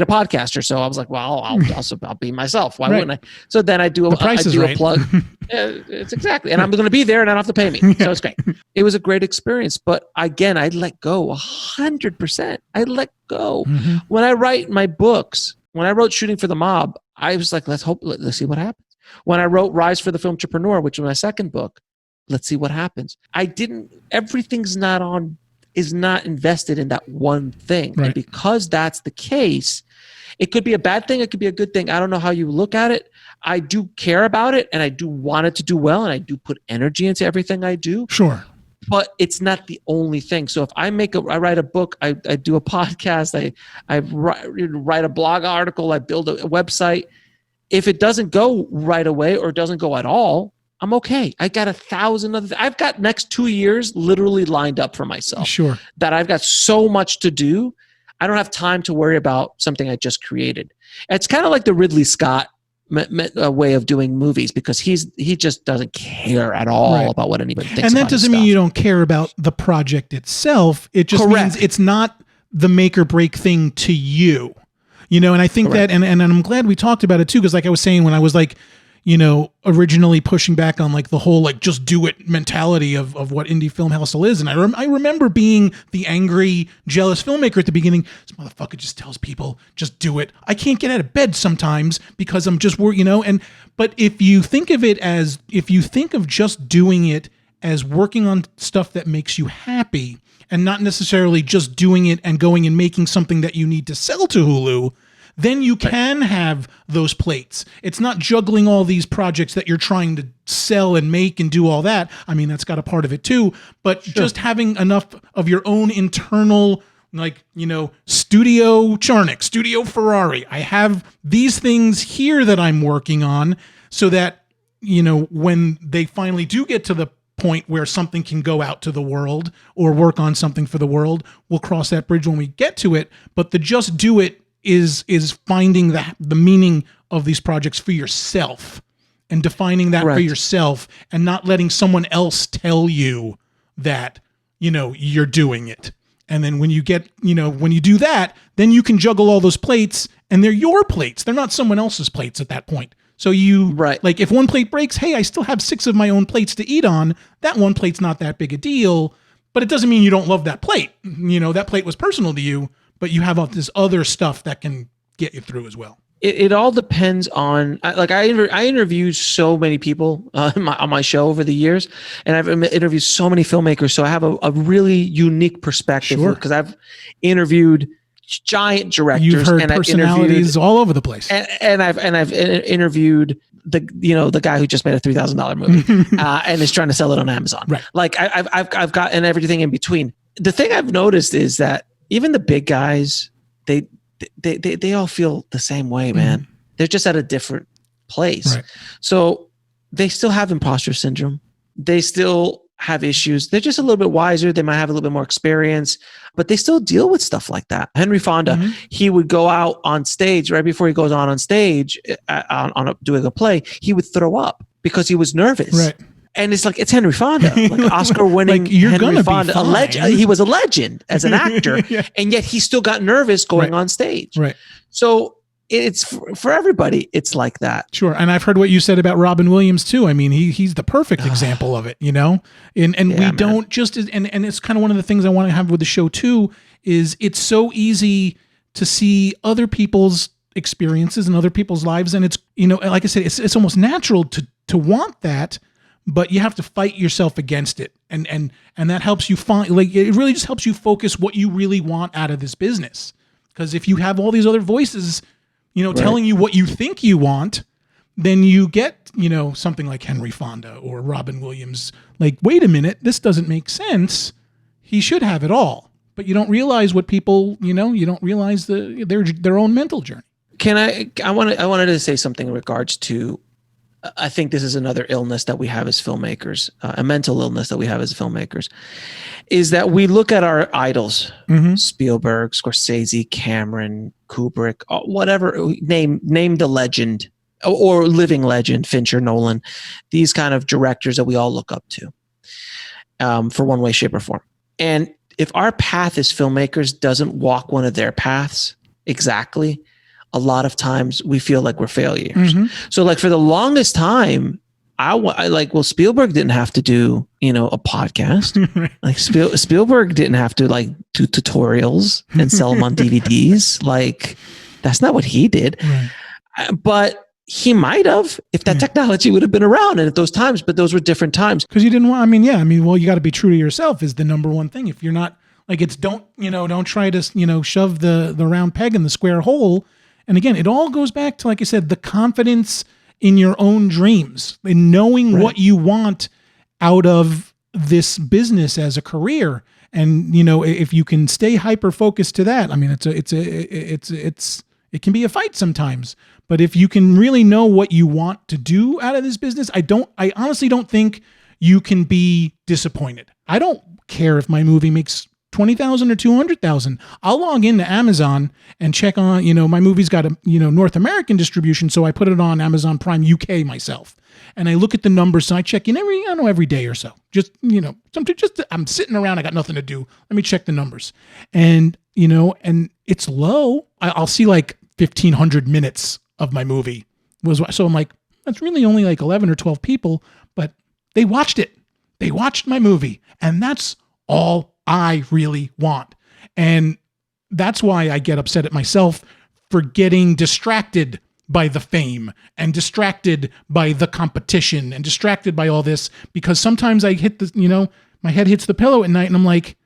a podcaster. So I was like, well, I'll be myself. Why wouldn't I? So then I do a plug. It's exactly. And I'm going to be there and I don't have to pay me. So it's great. It was a great experience. But again, I let go 100%. I let go. When I write my books, when I wrote Shooting for the Mob, I was like, let's see what happens. When I wrote Rise for the Film Entrepreneur, which was my second book, let's see what happens. Everything's is not invested in that one thing. Right. And because that's the case, it could be a bad thing. It could be a good thing. I don't know how you look at it. I do care about it and I do want it to do well. And I do put energy into everything I do. Sure. But it's not the only thing. So if I write a book, I do a podcast, I write a blog article, I build a website. If it doesn't go right away or doesn't go at all, I'm okay. I got 1,000 other. I've got next 2 years literally lined up for myself. Sure. That I've got so much to do. I don't have time to worry about something I just created. It's kind of like the Ridley Scott way of doing movies, because he just doesn't care at all about what anybody thinks. And that doesn't mean you don't care about the project itself. It just means it's not the make or break thing to you. And I think that, and I'm glad we talked about it too, because like I was saying, when I was like, originally pushing back on like the whole like just do it mentality of what indie film hustle is, and I remember being the angry, jealous filmmaker at the beginning. This motherfucker just tells people just do it. I can't get out of bed sometimes because I'm just worried, but if you think of just doing it as working on stuff that makes you happy, and not necessarily just doing it and going and making something that you need to sell to Hulu, then you can have those plates. It's not juggling all these projects that you're trying to sell and make and do all that. I mean, that's got a part of it too, but just having enough of your own internal, Studio Charnick, Studio Ferrari. I have these things here that I'm working on so that, when they finally do get to the point where something can go out to the world or work on something for the world, we'll cross that bridge when we get to it. But the just do it is finding the meaning of these projects for yourself and defining that for yourself, and not letting someone else tell you that, you're doing it. And then when you do that, then you can juggle all those plates, and they're your plates. They're not someone else's plates at that point. So like if one plate breaks, hey, I still have 6 of my own plates to eat on. That one plate's not that big a deal, but it doesn't mean you don't love that plate. That plate was personal to you, but you have all this other stuff that can get you through as well. It all depends on, like, I interviewed so many people on my show over the years, and I've interviewed so many filmmakers. So I have a really unique perspective because I've interviewed giant directors. You've heard personalities all over the place, and I've interviewed the guy who just made a $3,000 movie and is trying to sell it on Amazon. Right. Like I've gotten everything in between. The thing I've noticed is that even the big guys, they all feel the same way, man. Mm-hmm. They're just at a different place. Right. So they still have imposter syndrome. They still have issues. They're just a little bit wiser. They might have a little bit more experience, but they still deal with stuff like that. Henry Fonda, he would go out on stage right before he goes on stage doing a play. He would throw up because he was nervous. Right. And it's like, it's Henry Fonda, like Oscar-winning like, you're Henry gonna Fonda. Be fine. He was a legend as an actor, and yet he still got nervous going on stage. Right. So it's for everybody. It's like that. Sure. And I've heard what you said about Robin Williams too. I mean, he's the perfect example of it, you know? And we don't just, and it's kind of one of the things I want to have with the show too, is it's so easy to see other people's experiences and other people's lives. And it's, you know, like I said, it's almost natural to want that, but you have to fight yourself against it. And that helps you find, like, it really just helps you focus what you really want out of this business. Because if you have all these other voices, you know, telling you what you think you want, then you get, you know, something like Henry Fonda or Robin Williams. Like, wait a minute, this doesn't make sense. He should have it all. But you don't realize what people, you know, you don't realize their own mental journey. I wanted to say something in regards to, I think this is another illness that we have as filmmakers, a mental illness that we have as filmmakers, is that we look at our idols, Spielberg, Scorsese, Cameron, Kubrick, whatever, name the legend or living legend, Fincher, Nolan, these kind of directors that we all look up to for one way, shape, or form. And if our path as filmmakers doesn't walk one of their paths exactly, a lot of times we feel like we're failures. So like for the longest time, Spielberg didn't have to do, you know, a podcast. Like Spielberg didn't have to like do tutorials and sell them on DVDs. Like that's not what he did. But he might have if that technology would have been around and at those times, but those were different times. Because you didn't want, well, you got to be true to yourself is the number one thing. If you're not, like, it's don't try to, you know, shove the round peg in the square hole. And again, it all goes back to, like I said, the confidence in your own dreams and knowing what you want out of this business as a career. And, you know, if you can stay hyper focused to that, I mean, it can be a fight sometimes, but if you can really know what you want to do out of this business, I honestly don't think you can be disappointed. I don't care if my movie makes 20,000 or 200,000. I'll log into Amazon and check on, you know, my movie's got a, you know, North American distribution. So I put it on Amazon Prime UK myself. And I look at the numbers and I check in every day or so. Just, you know, I'm sitting around, I got nothing to do. Let me check the numbers. And, you know, and it's low. I'll see like 1,500 minutes of my movie. So I'm like, that's really only like 11 or 12 people, but they watched it. They watched my movie. And that's all I really want. And that's why I get upset at myself for getting distracted by the fame and distracted by the competition and distracted by all this, because sometimes I hit the, you know, my head hits the pillow at night and I'm like,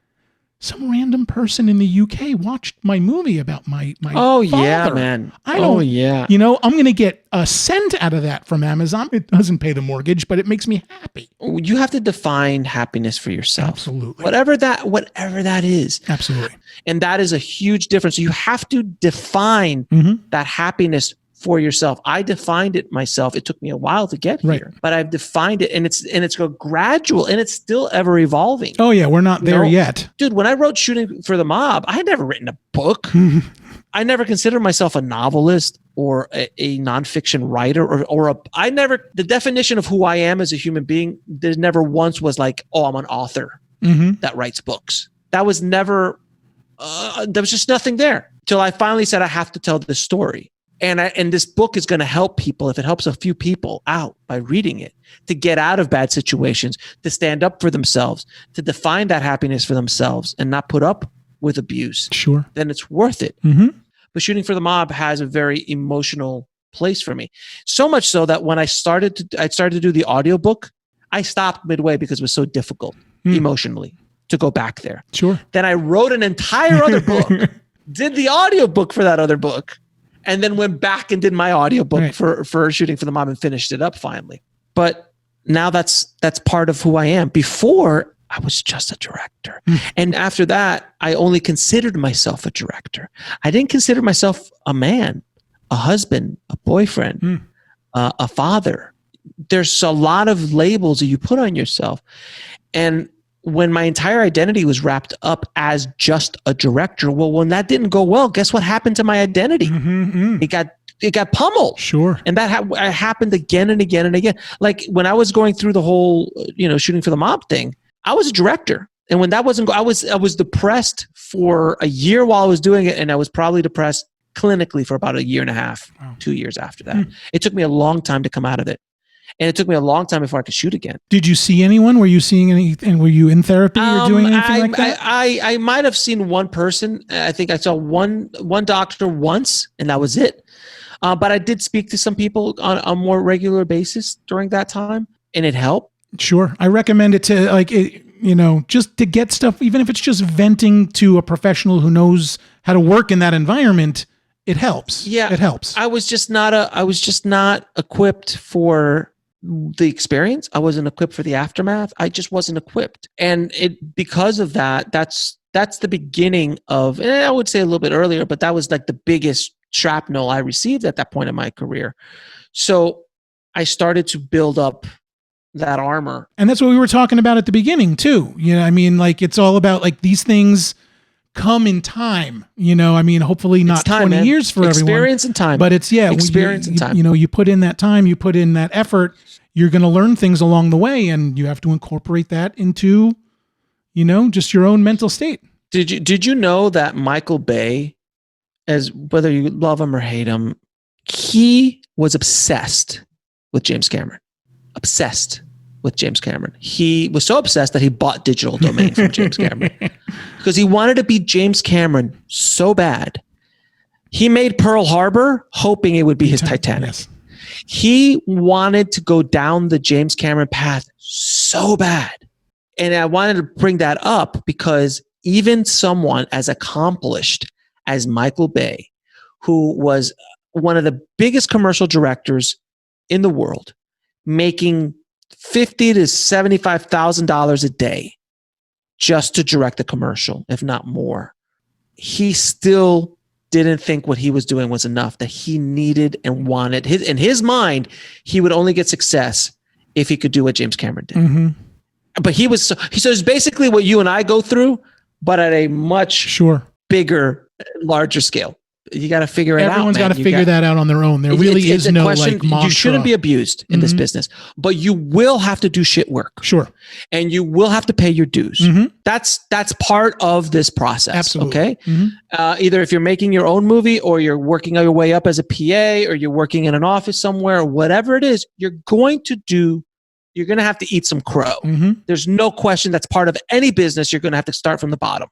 some random person in the UK watched my movie about my father. Yeah, man. You know, I'm going to get a cent out of that from Amazon. It doesn't pay the mortgage, but it makes me happy. You have to define happiness for yourself. Absolutely. Whatever that is. Absolutely. And that is a huge difference. You have to define that happiness for yourself. I defined it myself. It took me a while to get here, but I've defined it, and it's gradual, and it's still ever evolving. Oh yeah, we're not there yet, dude. When I wrote Shooting for the Mob, I had never written a book. I never considered myself a novelist or a nonfiction writer, the definition of who I am as a human being, there never once was like, oh, I'm an author that writes books. That was never. There was just nothing there till I finally said I have to tell this story. And this book is going to help people, if it helps a few people out by reading it, to get out of bad situations, to stand up for themselves, to define that happiness for themselves and not put up with abuse. Sure. Then it's worth it. but Shooting for the Mob has a very emotional place for me. So much so that when I started to do the audiobook, I stopped midway because it was so difficult emotionally to go back there. Sure. Then I wrote an entire other book, did the audiobook for that other book, and then went back and did my audiobook for Shooting for the Mob and finished it up finally. But now that's part of who I am. Before, I was just a director. And after that, I only considered myself a director. I didn't consider myself a man, a husband, a boyfriend, a father. There's a lot of labels that you put on yourself. And when my entire identity was wrapped up as just a director, well, when that didn't go well, guess what happened to my identity? It got pummeled. Sure. And that happened again and again and again. Like when I was going through the whole, Shooting for the Mob thing, I was a director. And when that wasn't, I was depressed for a year while I was doing it. And I was probably depressed clinically for about a year and a half, 2 years after that. It took me a long time to come out of it. And it took me a long time before I could shoot again. Did you see anyone? Were you seeing anything? Were you in therapy or doing anything like that? I might have seen one person. I think I saw one doctor once, and that was it. But I did speak to some people on a more regular basis during that time, and it helped. Sure. I recommend it to just to get stuff, even if it's just venting to a professional who knows how to work in that environment. It helps. Yeah, it helps. I was just not equipped for the experience. I wasn't equipped for the aftermath. I just wasn't equipped. And because of that, that's the beginning of, and I would say a little bit earlier, but that was like the biggest shrapnel I received at that point in my career. So I started to build up that armor. And that's what we were talking about at the beginning too. It's all about like these things come in time, hopefully not 20 years for everyone. Experience and time. But it's, experience and time. You put in that time, you put in that effort, you're going to learn things along the way, and you have to incorporate that into, just your own mental state. Did you know that Michael Bay, as whether you love him or hate him, he was obsessed with James Cameron. Obsessed with James Cameron. He was so obsessed that he bought Digital Domain from James Cameron because he wanted to be James Cameron so bad. He made Pearl Harbor hoping it would be his Titanic. Yes. He wanted to go down the James Cameron path so bad. And I wanted to bring that up because even someone as accomplished as Michael Bay, who was one of the biggest commercial directors in the world, making $50,000 to $75,000 a day just to direct a commercial, if not more. He still didn't think what he was doing was enough, that he needed and wanted. In his mind, he would only get success if he could do what James Cameron did. But he says basically what you and I go through, but at a much bigger, larger scale. You got to figure it out. Everyone's got to figure that out on their own. There really is no like mantra. You shouldn't be abused in this business, but you will have to do shit work. Sure. And you will have to pay your dues. That's part of this process. Absolutely. Okay. Either if you're making your own movie or you're working your way up as a PA or you're working in an office somewhere or whatever it is, you're going to have to eat some crow. There's no question. That's part of any business. You're going to have to start from the bottom.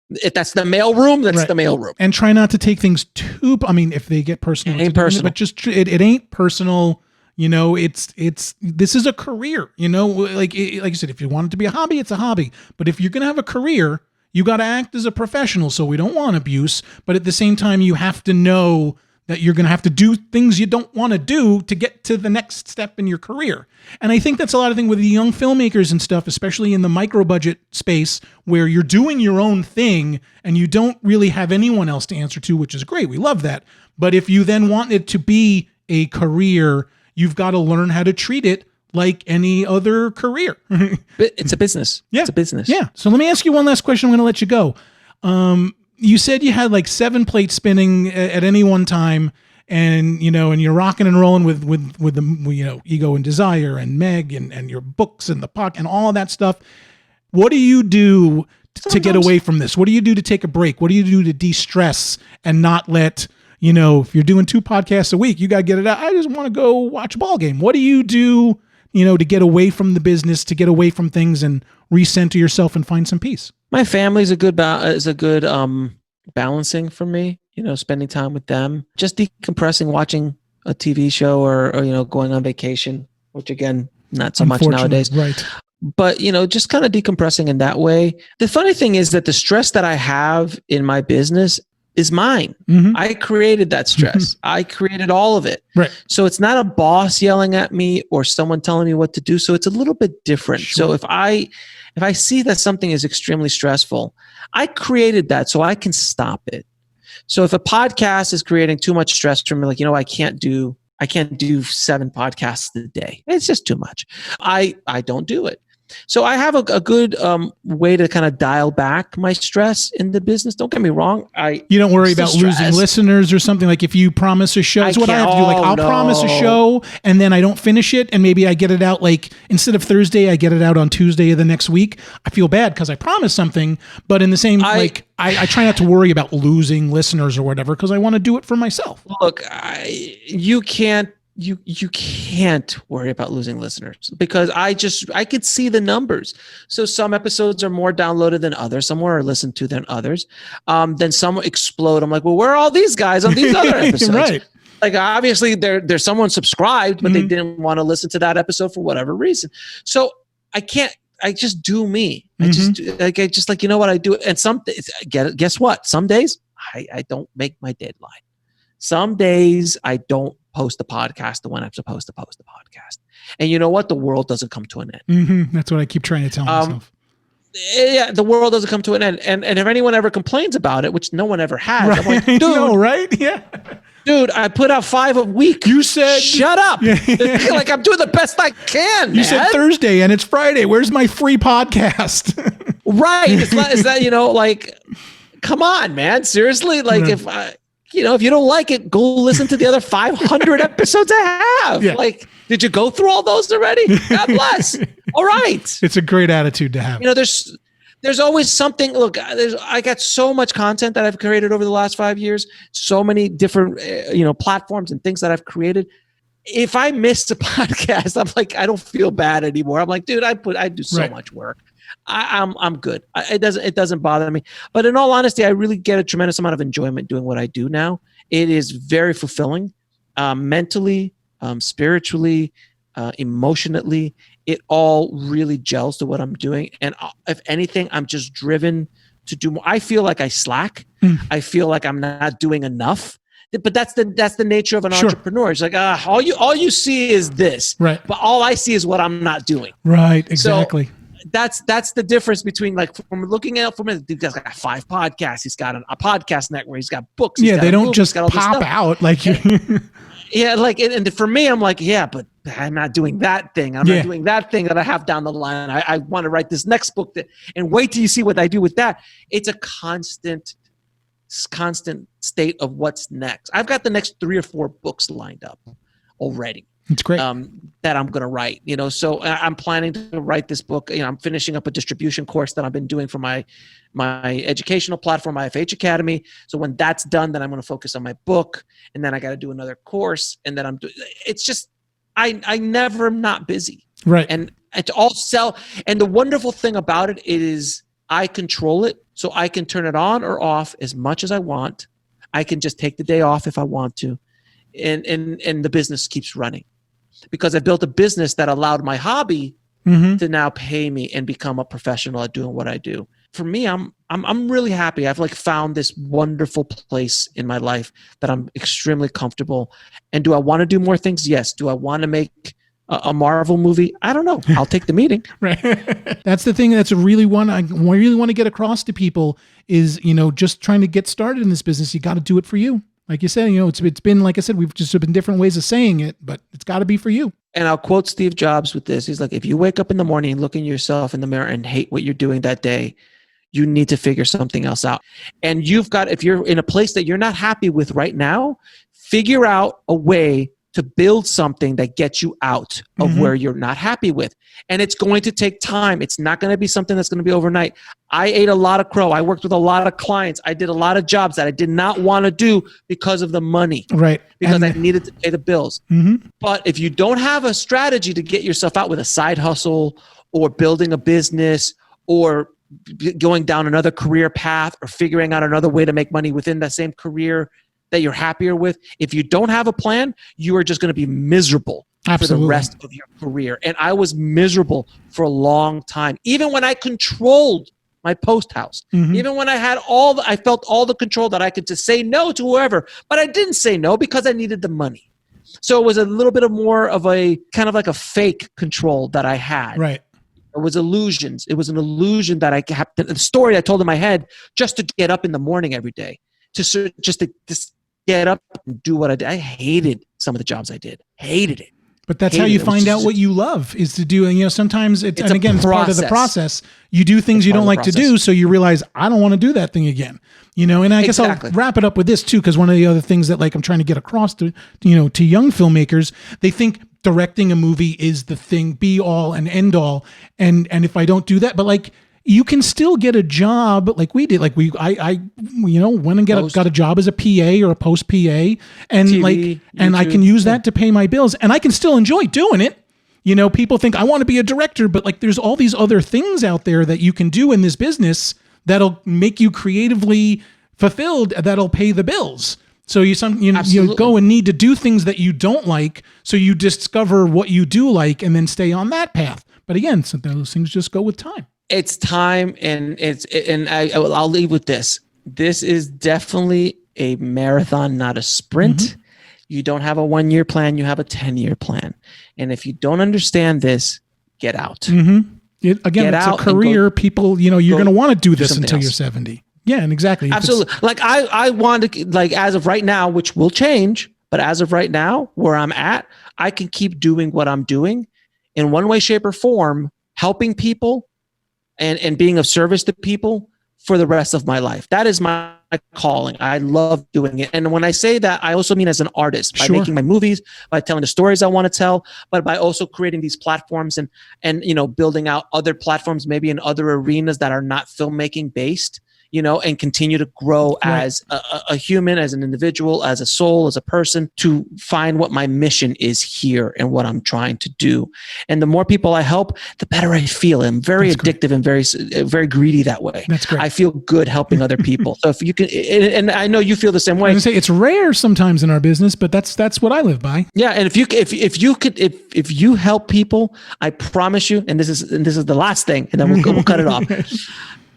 If that's the mail room, that's the mail room. And try not to take things too, if they get personal, it ain't personal. But just, it ain't personal. This is a career, like you said, if you want it to be a hobby, it's a hobby. But if you're going to have a career, you got to act as a professional. So we don't want abuse, but at the same time, you have to know that you're going to have to do things you don't want to do to get to the next step in your career. And I think that's a lot of thing with the young filmmakers and stuff, especially in the micro budget space where you're doing your own thing and you don't really have anyone else to answer to, which is great. We love that. But if you then want it to be a career, you've got to learn how to treat it like any other career. It's a business. Yeah. It's a business. Yeah. So let me ask you one last question. I'm going to let you go. You said you had like 7 plates spinning at any one time, and and you're rocking and rolling with the Ego and Desire and Meg and your books and the puck and all of that stuff. What do you do to get away from this? What do you do to take a break? What do you do to de-stress and not let if you're doing 2 podcasts a week, you got to get it out. I just want to go watch a ball game. What do you do to get away from the business, to get away from things and recenter yourself and find some peace? My family is a good balancing for me. spending time with them, just decompressing, watching a TV show or going on vacation, which again, not so much nowadays. Right. But, just kind of decompressing in that way. The funny thing is that the stress that I have in my business is mine. Mm-hmm. I created that stress. I created all of it. Right. So it's not a boss yelling at me or someone telling me what to do. So it's a little bit different. Sure. So if I see that something is extremely stressful, I created that so I can stop it. So if a podcast is creating too much stress for me, like, I can't do 7 podcasts a day. It's just too much. I don't do it. So I have a good way to kind of dial back my stress in the business. Don't get me wrong. You don't worry about losing listeners or something. Like if you promise a show, that's what I have to do. Like I'll promise a show and then I don't finish it. And maybe I get it out like instead of Thursday, I get it out on Tuesday of the next week. I feel bad because I promised something, but in the same, I try not to worry about losing listeners or whatever, because I want to do it for myself. Look, you can't worry about losing listeners because I could see the numbers. So some episodes are more downloaded than others. Some more are listened to than others. Then some explode. I'm like, well, where are all these guys on these other episodes? Right. Like obviously there's someone subscribed, but they didn't want to listen to that episode for whatever reason. So I just do me. I just like, you know what I do? And guess what? Some days I don't make my deadline. Some days I don't post the podcast the when I'm supposed to post the podcast. And you know what? The world doesn't come to an end. Mm-hmm. That's what I keep trying to tell myself. Yeah, the world doesn't come to an end. And if anyone ever complains about it, which no one ever has, right. I'm like, dude, right? Yeah. Dude, I put out 5 a week. You said, shut up. Like I'm doing the best I can. You said Thursday and it's Friday. Where's my free podcast? Right. Is that, like, come on, man. Seriously. Like if if you don't like it, go listen to the other 500 episodes I have. Yeah. Like, did you go through all those already? God bless. All right. It's a great attitude to have. There's always something. Look, I got so much content that I've created over the last 5 years, so many different, platforms and things that I've created. If I missed a podcast, I'm like, I don't feel bad anymore. I'm like, dude, I do so much work. I'm good. It doesn't bother me. But in all honesty, I really get a tremendous amount of enjoyment doing what I do now. It is very fulfilling, mentally, spiritually, emotionally. It all really gels to what I'm doing. And if anything, I'm just driven to do more. I feel like I slack. I feel like I'm not doing enough. But that's the nature of an entrepreneur. It's like all you see is this, right? But all I see is what I'm not doing. Right, exactly. So, that's the difference between like from looking out from it. He's got 5 podcasts. He's got a podcast network. He's got books. Yeah, they don't just pop out like you. Yeah, like and for me, I'm like, yeah, but I'm not doing that thing. I'm not doing that thing that I have down the line. I want to write this next book and wait till you see what I do with that. It's a constant state of what's next. I've got the next 3 or 4 books lined up already. It's great. That I'm going to write, so I'm planning to write this book. I'm finishing up a distribution course that I've been doing for my educational platform, IFH Academy. So when that's done, then I'm going to focus on my book, and then I got to do another course, and then it's just, I never am not busy. Right. And it's all sell. And the wonderful thing about it is I control it, so I can turn it on or off as much as I want. I can just take the day off if I want to. And the business keeps running. Because I built a business that allowed my hobby to now pay me and become a professional at doing what I do. For me, I'm really happy. I've found this wonderful place in my life that I'm extremely comfortable. And do I want to do more things? Yes. Do I want to make a Marvel movie? I don't know. I'll take the meeting. Right. That's the thing. That's I really want to get across to people is, just trying to get started in this business. You got to do it for you. Like you said, it's been, like I said, we've just been different ways of saying it, but it's got to be for you. And I'll quote Steve Jobs with this. He's like, if you wake up in the morning and look in yourself in the mirror and hate what you're doing that day, you need to figure something else out. And if you're in a place that you're not happy with right now, figure out a way to build something that gets you out of where you're not happy with. And it's going to take time. It's not going to be something that's going to be overnight. I ate a lot of crow. I worked with a lot of clients. I did a lot of jobs that I did not want to do because of the money. Right. Because I needed to pay the bills. But if you don't have a strategy to get yourself out with a side hustle or building a business or going down another career path or figuring out another way to make money within that same career that you're happier with, if you don't have a plan, you are just going to be miserable for the rest of your career. And I was miserable for a long time, even when I controlled my post house, even when I had I felt all the control that I could just say no to whoever, but I didn't say no because I needed the money. So it was a little bit more of a kind of like a fake control that I had. Right. It was illusions. It was an illusion that I kept, the story I told in my head just to get up in the morning every day, just to get up and do what I did. I hated some of the jobs I did. Hated it. But that's how you find out what you love is to do. And, sometimes it's and again, it's part of the process. You do things you don't like to do. So you realize I don't want to do that thing again, and I guess I'll wrap it up with this too. Cause one of the other things that I'm trying to get across to young filmmakers, they think directing a movie is the thing, be all and end all. And if I don't do that, but you can still get a job like we did. I went and got a job as a PA or a post PA, and TV, and YouTube, I can use that to pay my bills, and I can still enjoy doing it. People think I want to be a director, but there's all these other things out there that you can do in this business that'll make you creatively fulfilled, that'll pay the bills. So you go and need to do things that you don't like, so you discover what you do like, and then stay on that path. But again, so those things just go with time. It's time, and I'll leave with this. This is definitely a marathon, not a sprint. You don't have a 1-year plan. You have a 10-year plan. And if you don't understand this, get out. It's a career. People, you're going to want to do this until you're 70. Yeah, and exactly. Absolutely. I want to, as of right now, which will change, but as of right now, where I'm at, I can keep doing what I'm doing in one way, shape, or form, helping people and being of service to people for the rest of my life. That is my calling. I love doing it. And when I say that, I also mean as an artist, by making my movies, by telling the stories I want to tell, but by also creating these platforms and building out other platforms, maybe in other arenas that are not filmmaking based, and continue to grow as a human, as an individual, as a soul, as a person, to find what my mission is here and what I'm trying to do. And the more people I help, the better I feel. I'm very addictive and very greedy that way. That's great. I feel good helping other people. So if you can, and I know you feel the same way. I was gonna say it's rare sometimes in our business, but that's what I live by. Yeah, and if you help people, I promise you, and this is the last thing, and then we'll cut it off.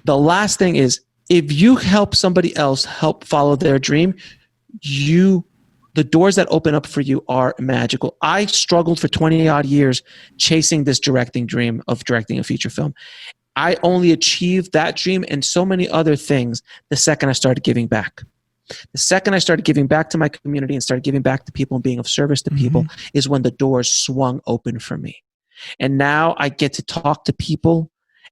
The last thing is, if you help somebody else help follow their dream, the doors that open up for you are magical. I struggled for 20 odd years chasing this directing dream of directing a feature film. I only achieved that dream and so many other things the second I started giving back. The second I started giving back to my community and started giving back to people and being of service to people is when the doors swung open for me. And now I get to talk to people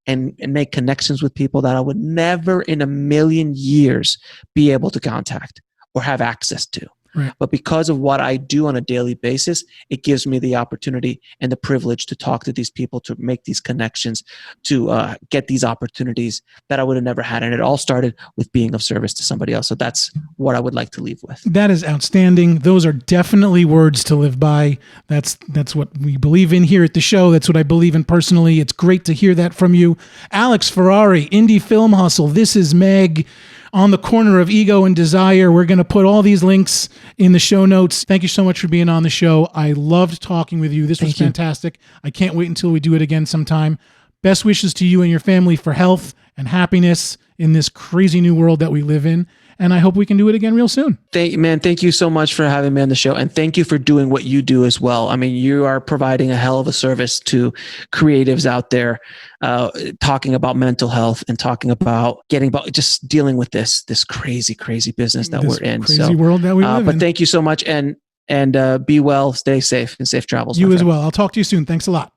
and make connections with people that I would never in a million years be able to contact or have access to. Right. But because of what I do on a daily basis, it gives me the opportunity and the privilege to talk to these people, to make these connections, to get these opportunities that I would have never had. And it all started with being of service to somebody else. So that's what I would like to leave with. That is outstanding. Those are definitely words to live by. That's what we believe in here at the show. That's what I believe in personally. It's great to hear that from you. Alex Ferrari, Indie Film Hustle. This is Meg. On the Corner of Ego and Desire. We're going to put all these links in the show notes. Thank you so much for being on the show. I loved talking with you. This was fantastic. I can't wait until we do it again sometime. Best wishes to you and your family for health and happiness in this crazy new world that we live in. And I hope we can do it again real soon. Thank you so much for having me on the show. And thank you for doing what you do as well. I mean, you are providing a hell of a service to creatives out there, talking about mental health and talking about just dealing with this crazy, crazy business that we're in. Crazy world that we live in. But thank you so much. And be well, stay safe, and safe travels. You as well. I'll talk to you soon. Thanks a lot.